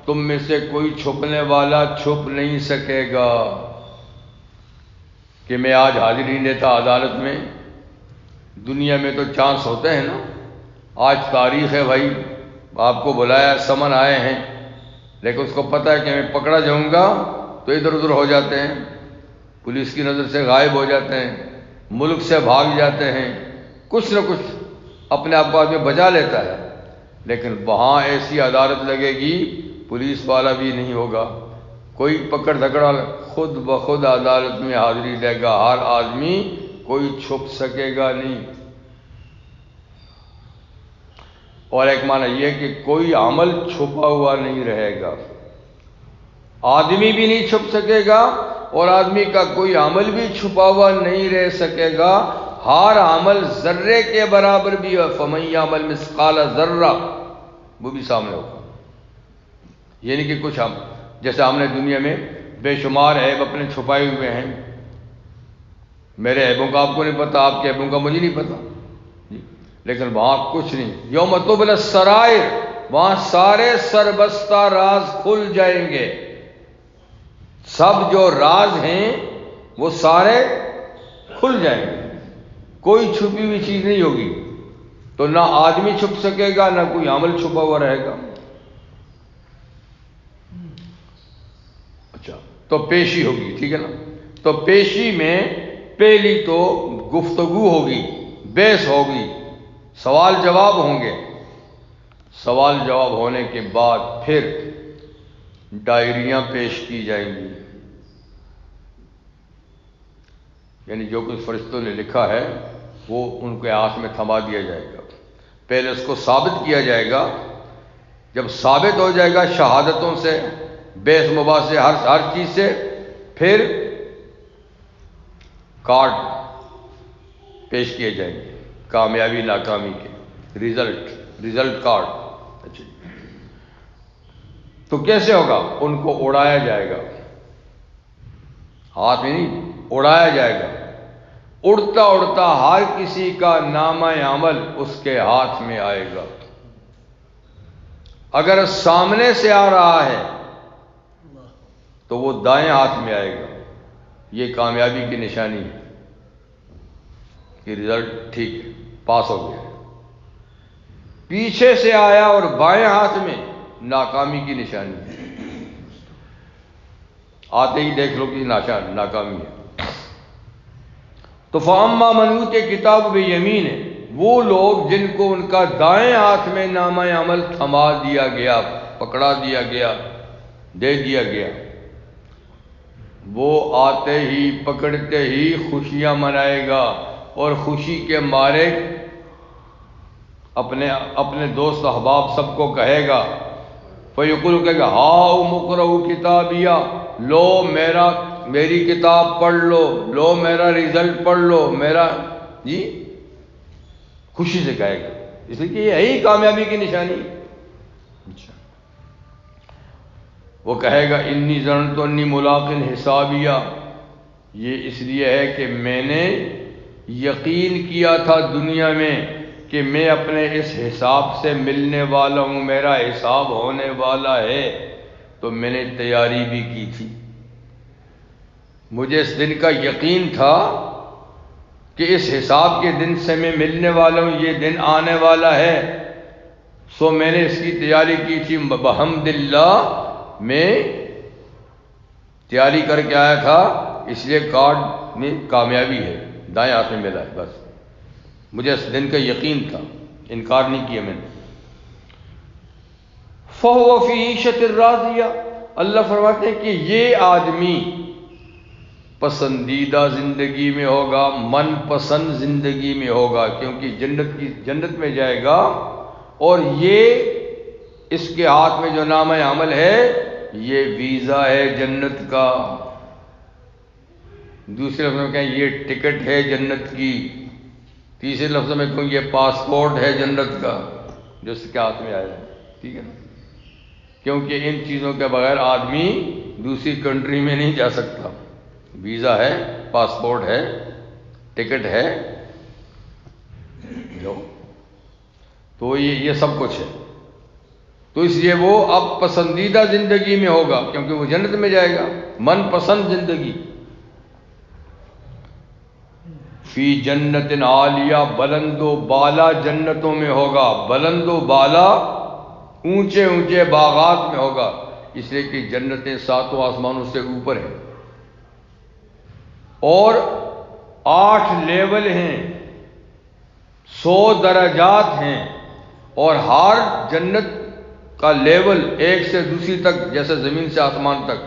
تم میں سے کوئی چھپنے والا چھپ نہیں سکے گا کہ میں آج حاضری نہیں دیتا عدالت میں، دنیا میں تو چانس ہوتے ہیں نا، آج تاریخ ہے بھائی، آپ کو بلایا، سمن آئے ہیں، لیکن اس کو پتہ ہے کہ میں پکڑا جاؤں گا تو ادھر ادھر ہو جاتے ہیں، پولیس کی نظر سے غائب ہو جاتے ہیں، ملک سے بھاگ جاتے ہیں، کچھ نہ کچھ اپنے آپ کو آدمی بچا لیتا ہے۔ لیکن وہاں ایسی عدالت لگے گی، پولیس والا بھی نہیں ہوگا، کوئی پکڑ دھکڑ والا، خود بخود عدالت میں حاضری دے گا ہر آدمی، کوئی چھپ سکے گا نہیں۔ اور ایک معنی یہ کہ کوئی عمل چھپا ہوا نہیں رہے گا، آدمی بھی نہیں چھپ سکے گا اور آدمی کا کوئی عمل بھی چھپا ہوا نہیں رہ سکے گا، ہر عمل ذرے کے برابر بھی ہے، فَمَن يَعْمَلْ مِثْقَالَ ذَرَّةٍ، وہ بھی سامنے ہوگا۔ یعنی کہ کچھ ہم جیسے ہم نے دنیا میں بے شمار عیب اپنے چھپائے ہوئے ہیں، میرے عیبوں کا آپ کو نہیں پتہ، آپ کے عیبوں کا مجھے نہیں پتہ، لیکن وہاں کچھ نہیں، یوم تبلی السرائر، وہاں سارے سربستہ راز کھل جائیں گے، سب جو راز ہیں وہ سارے کھل جائیں گے، کوئی چھپی ہوئی چیز نہیں ہوگی، تو نہ آدمی چھپ سکے گا نہ کوئی عمل چھپا ہوا رہے گا۔ اچھا، تو پیشی ہوگی، ٹھیک ہے نا؟ تو پیشی میں پہلی تو گفتگو ہوگی، بحث ہوگی، سوال جواب ہوں گے، سوال جواب ہونے کے بعد پھر ڈائریاں پیش کی جائیں گی، یعنی جو کچھ فرشتوں نے لکھا ہے وہ ان کے ہاتھ میں تھما دیا جائے گا۔ پہلے اس کو ثابت کیا جائے گا، جب ثابت ہو جائے گا شہادتوں سے، بحث مباحث سے، ہر چیز سے، پھر کارڈ پیش کیے جائیں گے، کامیابی ناکامی کے رزلٹ کارڈ۔ اچھا، تو کیسے ہوگا؟ ان کو اڑایا جائے گا، ہاتھ میں نہیں، اڑایا جائے گا، اڑتا اڑتا ہر کسی کا نامہ عمل اس کے ہاتھ میں آئے گا۔ اگر سامنے سے آ رہا ہے تو وہ دائیں ہاتھ میں آئے گا، یہ کامیابی کی نشانی ہے کہ رزلٹ ٹھیک ہے، پاس ہو گیا۔ پیچھے سے آیا اور بائیں ہاتھ میں، ناکامی کی نشانی ہے، آتے ہی دیکھ لو کہ ناکامی ہے۔ تو فَأَمَّا مَنْ أُوتِیَ الْکِتَابَ بِیَمِینِهِ، وہ لوگ جن کو ان کا دائیں ہاتھ میں نامہ عمل تھما دیا گیا، پکڑا دیا گیا، دے دیا گیا، وہ آتے ہی پکڑتے ہی خوشیاں منائے گا اور خوشی کے مارے اپنے دوست احباب سب کو کہے گا، فَیقول، کہے گا، ہاؤ اقرؤوا کتابیہ، لو میری کتاب پڑھ لو، لو میرا رزلٹ پڑھ لو، میرا جی، خوشی سے کہے گا، اس لیے کہ یہ ہے ہی کامیابی کی نشانی۔ اچھا، وہ کہے گا، انی ظننت انی ملاق حسابیہ، یہ اس لیے ہے کہ میں نے یقین کیا تھا دنیا میں کہ میں اپنے اس حساب سے ملنے والا ہوں، میرا حساب ہونے والا ہے، تو میں نے تیاری بھی کی تھی، مجھے اس دن کا یقین تھا کہ اس حساب کے دن سے میں ملنے والا ہوں، یہ دن آنے والا ہے، سو میں نے اس کی تیاری کی تھی، بحمد اللہ میں تیاری کر کے آیا تھا، اس لیے کارڈ میں کامیابی ہے، دائیں ہاتھ میں ملا ہے، بس مجھے اس دن کا یقین تھا، انکار نہیں کیا میں نے۔ فَهُوَ فِي عِیشَةٍ رَاضِیَةٍ، اللہ فرماتے ہیں کہ یہ آدمی پسندیدہ زندگی میں ہوگا، من پسند زندگی میں ہوگا، کیونکہ جنت میں جائے گا، اور یہ اس کے ہاتھ میں جو نامہ عمل ہے یہ ویزا ہے جنت کا، دوسرے لفظ میں کہیں یہ ٹکٹ ہے جنت کی، تیسرے لفظ میں کہوں یہ پاسپورٹ ہے جنت کا جو اس کے ہاتھ میں آیا ہے، ٹھیک ہے نا؟ کیونکہ ان چیزوں کے بغیر آدمی دوسری کنٹری میں نہیں جا سکتا، ویزا ہے، پاسپورٹ ہے، ٹکٹ ہے، تو یہ سب کچھ ہے، تو اس لیے وہ اب پسندیدہ زندگی میں ہوگا، کیونکہ وہ جنت میں جائے گا، من پسند زندگی۔ فی جنت عالیہ، بلند و بالا جنتوں میں ہوگا، بلند و بالا اونچے اونچے باغات میں ہوگا، اس لیے کہ جنتیں ساتوں آسمانوں سے اوپر ہیں، اور 8 لیول ہیں، 100 درجات ہیں، اور ہر جنت کا لیول ایک سے دوسری تک، جیسے زمین سے آسمان تک،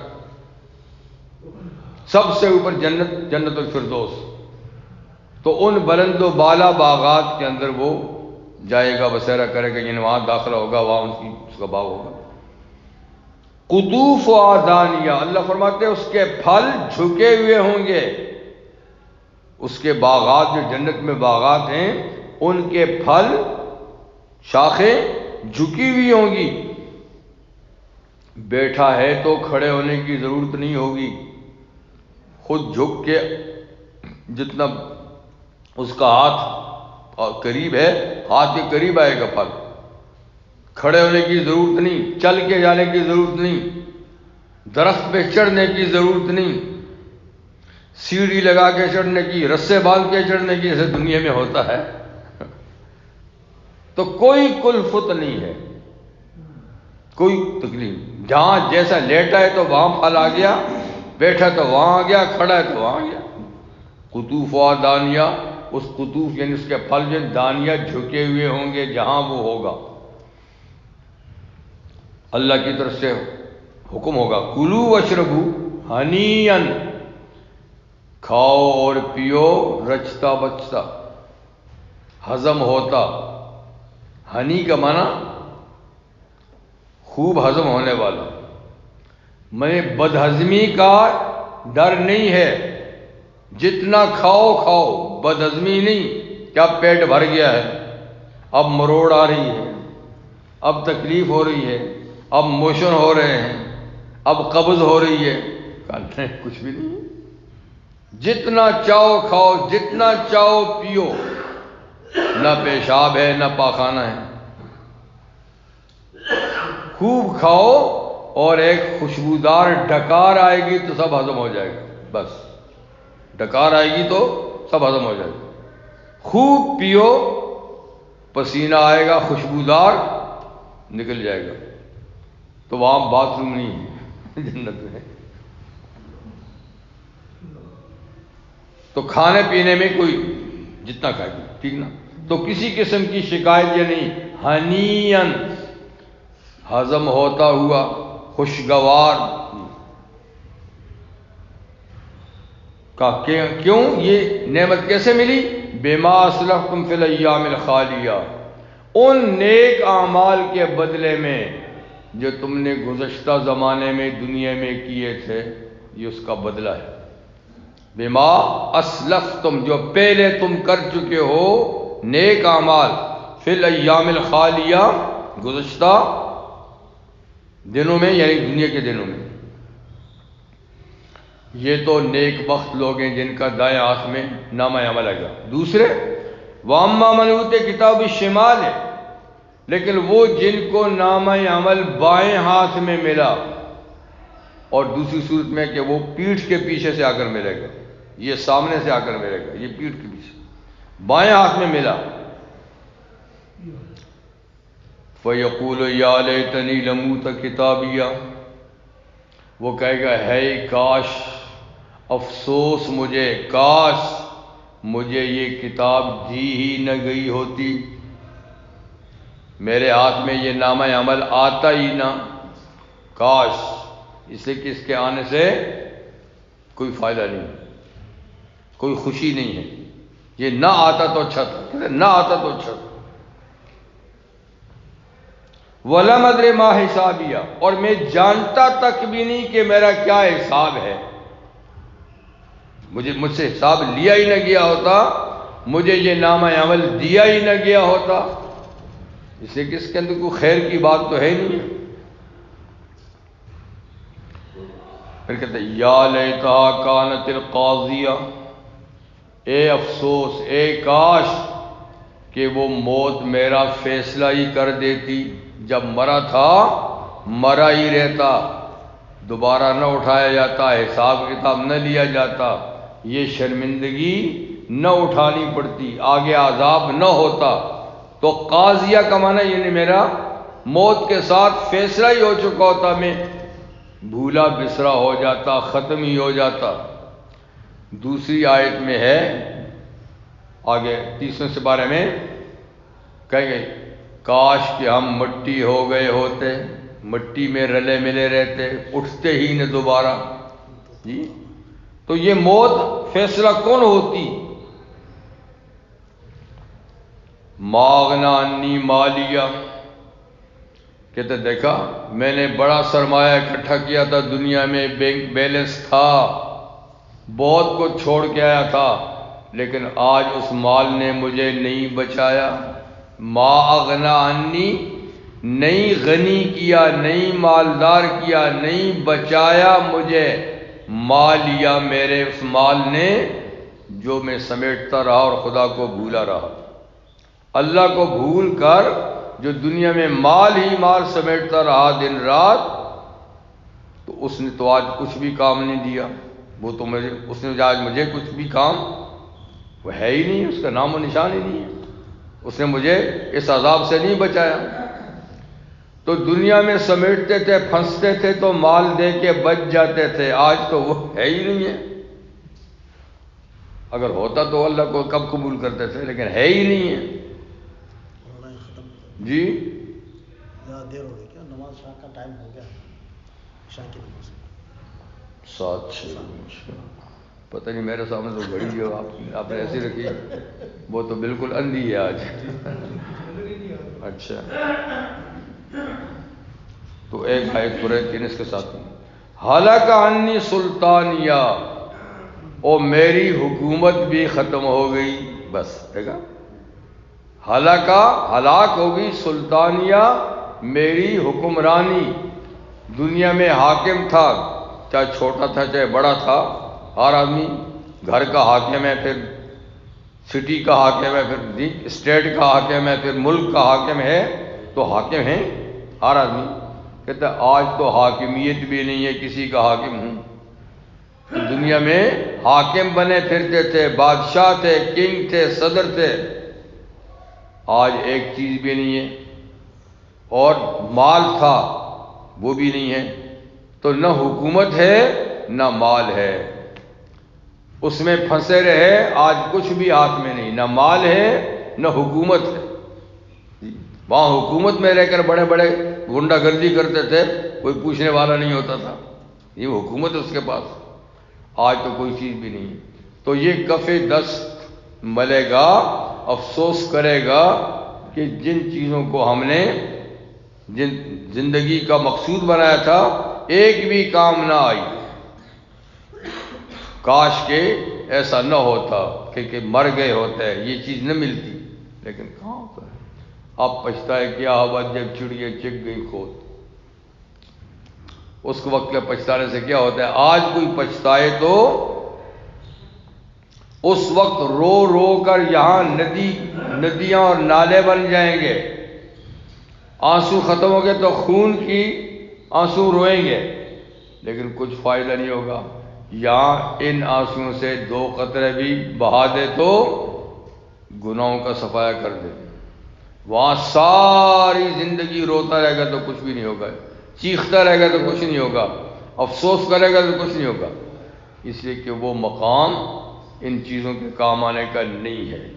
سب سے اوپر جنت الفردوس۔ تو ان بلند و بالا باغات کے اندر وہ جائے گا، بسیرا کرے گا، یعنی وہاں داخلہ ہوگا، وہاں اس کا باغ ہوگا۔ قطوف و آدانیہ، اللہ فرماتے ہیں اس کے پھل جھکے ہوئے ہوں گے، اس کے باغات جو جنت میں باغات ہیں ان کے پھل شاخیں جھکی ہوئی ہوں گی، بیٹھا ہے تو کھڑے ہونے کی ضرورت نہیں ہوگی، خود جھک کے جتنا اس کا ہاتھ قریب ہے، ہاتھ کے قریب آئے گا پھل، کھڑے ہونے کی ضرورت نہیں، چل کے جانے کی ضرورت نہیں، درخت پہ چڑھنے کی ضرورت نہیں، سیڑھی لگا کے چڑھنے کی، رسے باندھ کے چڑھنے کی، جیسے دنیا میں ہوتا ہے۔ تو کوئی کلفت نہیں ہے، کوئی تکلیف، جہاں جیسا لیٹا ہے تو وہاں پھل آ گیا، بیٹھا تو وہاں آ گیا، کھڑا ہے تو وہاں آ گیا۔ قطوف و دانیہ، اس قطوف یعنی اس کے پھل جو دانیہ جھکے ہوئے ہوں گے جہاں وہ ہوگا، اللہ کی طرف سے حکم ہوگا، کلو واشربو ہنیئا، کھاؤ اور پیو رچتا بچتا، ہضم ہوتا، ہنی کا معنی خوب ہضم ہونے والا، میں بدہضمی کا ڈر نہیں ہے، جتنا کھاؤ کھاؤ، بدہضمی نہیں، کیا پیٹ بھر گیا ہے، اب مروڑ آ رہی ہے، اب تکلیف ہو رہی ہے، اب موشن ہو رہے ہیں، اب قبض ہو رہی ہے، کہتے ہیں کچھ بھی نہیں، جتنا چاہو کھاؤ، جتنا چاہو پیو، نہ پیشاب ہے نہ پاخانہ ہے، خوب کھاؤ، اور ایک خوشبودار ڈکار آئے گی تو سب ہضم ہو جائے گا، بس ڈکار آئے گی تو سب ہضم ہو جائے گا، خوب پیو، پسینہ آئے گا خوشبودار، نکل جائے گا، تو وہاں باتھ روم نہیں ہے جنت میں، تو کھانے پینے میں کوئی جتنا کھائے گا، ٹھیک نا، تو کسی قسم کی شکایت یہ نہیں، ہنیئن، ہضم ہوتا ہوا، خوشگوار، کیوں یہ نعمت کیسے ملی؟ بما اسلفتم فی الایام الخالیہ، ان نیک اعمال کے بدلے میں جو تم نے گزشتہ زمانے میں دنیا میں کیے تھے، یہ اس کا بدلہ ہے، بما اسلفتم، جو پہلے تم کر چکے ہو نیک اعمال، فی الایام الخالیہ، گزشتہ دنوں میں، یعنی دنیا کے دنوں میں، یہ تو نیک بخت لوگ ہیں جن کا دائیں ہاتھ میں نامہ عمل آئے گا۔ دوسرے وَأَمَّا مَنْ أُوتِیَ کتاب الشِّمَالِ، لیکن وہ جن کو نامہ عمل بائیں ہاتھ میں ملا، اور دوسری صورت میں کہ وہ پیٹھ کے پیچھے سے آ کر ملے گا، یہ سامنے سے آ کر ملے گا، یہ پیٹھ کے پیچھے، بائیں ہاتھ میں ملا، فَيَقُولُ يَا لَيْتَنِي لَمْ أُوتَ کِتَابِیَہ، وہ کہے گا ہے کاش، افسوس مجھے، کاش مجھے یہ کتاب دی ہی نہ گئی ہوتی، میرے ہاتھ میں یہ نامہ عمل آتا ہی نہ، کاش، اس لیے کہ اس کے آنے سے کوئی فائدہ نہیں، کوئی خوشی نہیں ہے، یہ نہ آتا تو اچھا تھا، نہ آتا تو اچھا تھا۔ وَلَمْ أَدْرِ مَا حِسَابِیَہ، اور میں جانتا تک بھی نہیں کہ میرا کیا حساب ہے، مجھ سے حساب لیا ہی نہ گیا ہوتا، مجھے یہ نامہ عمل دیا ہی نہ گیا ہوتا، اس لیے کہ اس کے اندر کوئی خیر کی بات تو ہے نہیں۔ پھر کہتے ہیں یا لیتہا کانت القاضیہ، اے افسوس، اے کاش کہ وہ موت میرا فیصلہ ہی کر دیتی، جب مرا تھا مرا ہی رہتا، دوبارہ نہ اٹھایا جاتا، حساب کتاب نہ لیا جاتا، یہ شرمندگی نہ اٹھانی پڑتی، آگے عذاب نہ ہوتا، تو قاضیہ کا معنی یعنی میرا موت کے ساتھ فیصلہ ہی ہو چکا ہوتا، میں بھولا بسرا ہو جاتا، ختم ہی ہو جاتا۔ دوسری آیت میں ہے آگے 30ویں سپارے میں کہیں گے کاش کہ ہم مٹی ہو گئے ہوتے، مٹی میں رلے ملے رہتے، اٹھتے ہی نہ دوبارہ۔ جی تو یہ موت فیصلہ کون ہوتی؟ ماغنا انی مالیہ، کہتے دیکھا میں نے بڑا سرمایہ اکٹھا کیا تھا دنیا میں، بینک بیلنس تھا، بہت کچھ چھوڑ کے آیا تھا، لیکن آج اس مال نے مجھے نہیں بچایا۔ ما اغنا انی، نہیں غنی کیا، نہیں مالدار کیا، نہیں بچایا مجھے، مالیا میرے اس مال نے جو میں سمیٹتا رہا اور خدا کو بھولا رہا۔ اللہ کو بھول کر جو دنیا میں مال ہی مال سمیٹتا رہا دن رات، تو اس نے تو آج کچھ بھی کام نہیں دیا، وہ تو مجھے اس نے آج مجھے کچھ بھی کام وہ ہے ہی نہیں، اس کا نام و نشان ہی نہیں ہے، اس نے مجھے اس عذاب سے نہیں بچایا۔ تو دنیا میں سمیٹتے تھے، پھنستے تھے تو مال دے کے بچ جاتے تھے، آج تو وہ ہے ہی نہیں ہے۔ اگر ہوتا تو اللہ کو کب قبول کرتے تھے، لیکن ہے ہی نہیں ہے۔ جی زیادہ دیر ہو گئی کیا؟ نماز شام کا ٹائم ہو گیا، عشاء کی نماز 7:06 پتہ نہیں، میرے سامنے تو گھڑی جو آپ نے ایسی رکھی وہ تو بالکل اندھی ہے آج۔ اچھا تو ایک آیت قرآن اس کے ساتھ ہلاک عنی سلطانیہ، او میری حکومت بھی ختم ہو گئی، بس دیکھا، ہلاک ہوگی سلطانیہ، میری حکمرانی۔ دنیا میں حاکم تھا، چاہے چھوٹا تھا چاہے بڑا تھا، ہر آدمی گھر کا حاکم ہے، پھر سٹی کا حاکم ہے، پھر اسٹیٹ کا حاکم ہے، پھر ملک کا حاکم ہے، تو حاکم ہیں ہر آدمی۔ کہتا ہے آج تو حاکمیت بھی نہیں ہے، کسی کا حاکم ہوں۔ دنیا میں حاکم بنے پھرتے تھے، بادشاہ تھے، کنگ تھے، صدر تھے، آج ایک چیز بھی نہیں ہے۔ اور مال تھا وہ بھی نہیں ہے، تو نہ حکومت ہے نہ مال ہے، اس میں پھنسے رہے، آج کچھ بھی ہاتھ میں نہیں، نہ مال ہے نہ حکومت ہے۔ وہاں حکومت میں رہ کر بڑے بڑے غنڈہ گردی کرتے تھے، کوئی پوچھنے والا نہیں ہوتا تھا، یہ حکومت اس کے پاس، آج تو کوئی چیز بھی نہیں۔ تو یہ کف دست ملے گا، افسوس کرے گا کہ جن چیزوں کو ہم نے جن زندگی کا مقصود بنایا تھا ایک بھی کام نہ آئی۔ کاش کہ ایسا نہ ہوتا کہ مر گئے ہوتے، یہ چیز نہ ملتی، لیکن کہاں ہوتا ہے۔ اب پچھتائے کیا ہوا جب چڑیاں چگ گئی کھوت، اس وقت کے پچھتانے سے کیا ہوتا ہے؟ آج کوئی پچھتائے تو اس وقت رو رو کر یہاں ندیاں اور نالے بن جائیں گے، آنسو ختم ہو گئے تو خون کی آنسو روئیں گے، لیکن کچھ فائدہ نہیں ہوگا۔ یہاں ان آنسوؤں سے 2 قطرے بھی بہا دے تو گناہوں کا صفایا کر دے، وہاں ساری زندگی روتا رہے گا تو کچھ بھی نہیں ہوگا، چیختا رہے گا تو کچھ نہیں ہوگا، افسوس کرے گا تو کچھ نہیں ہوگا، اس لیے کہ وہ مقام ان چیزوں کے کام آنے کا نہیں ہے۔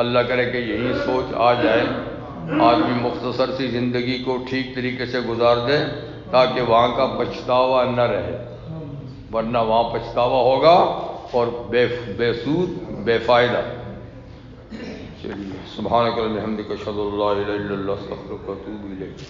اللہ کرے کہ یہی سوچ آ جائے، آدمی مختصر سی زندگی کو ٹھیک طریقے سے گزار دے تاکہ وہاں کا پچھتاوا نہ رہے، ورنہ وہاں پچھتاوا ہوگا اور بے سود بے فائدہ۔ چلیے، سبحانک اللہم وبحمدک، اشہد ان لا الہ الا انت، استغفرک و اتوب الیک۔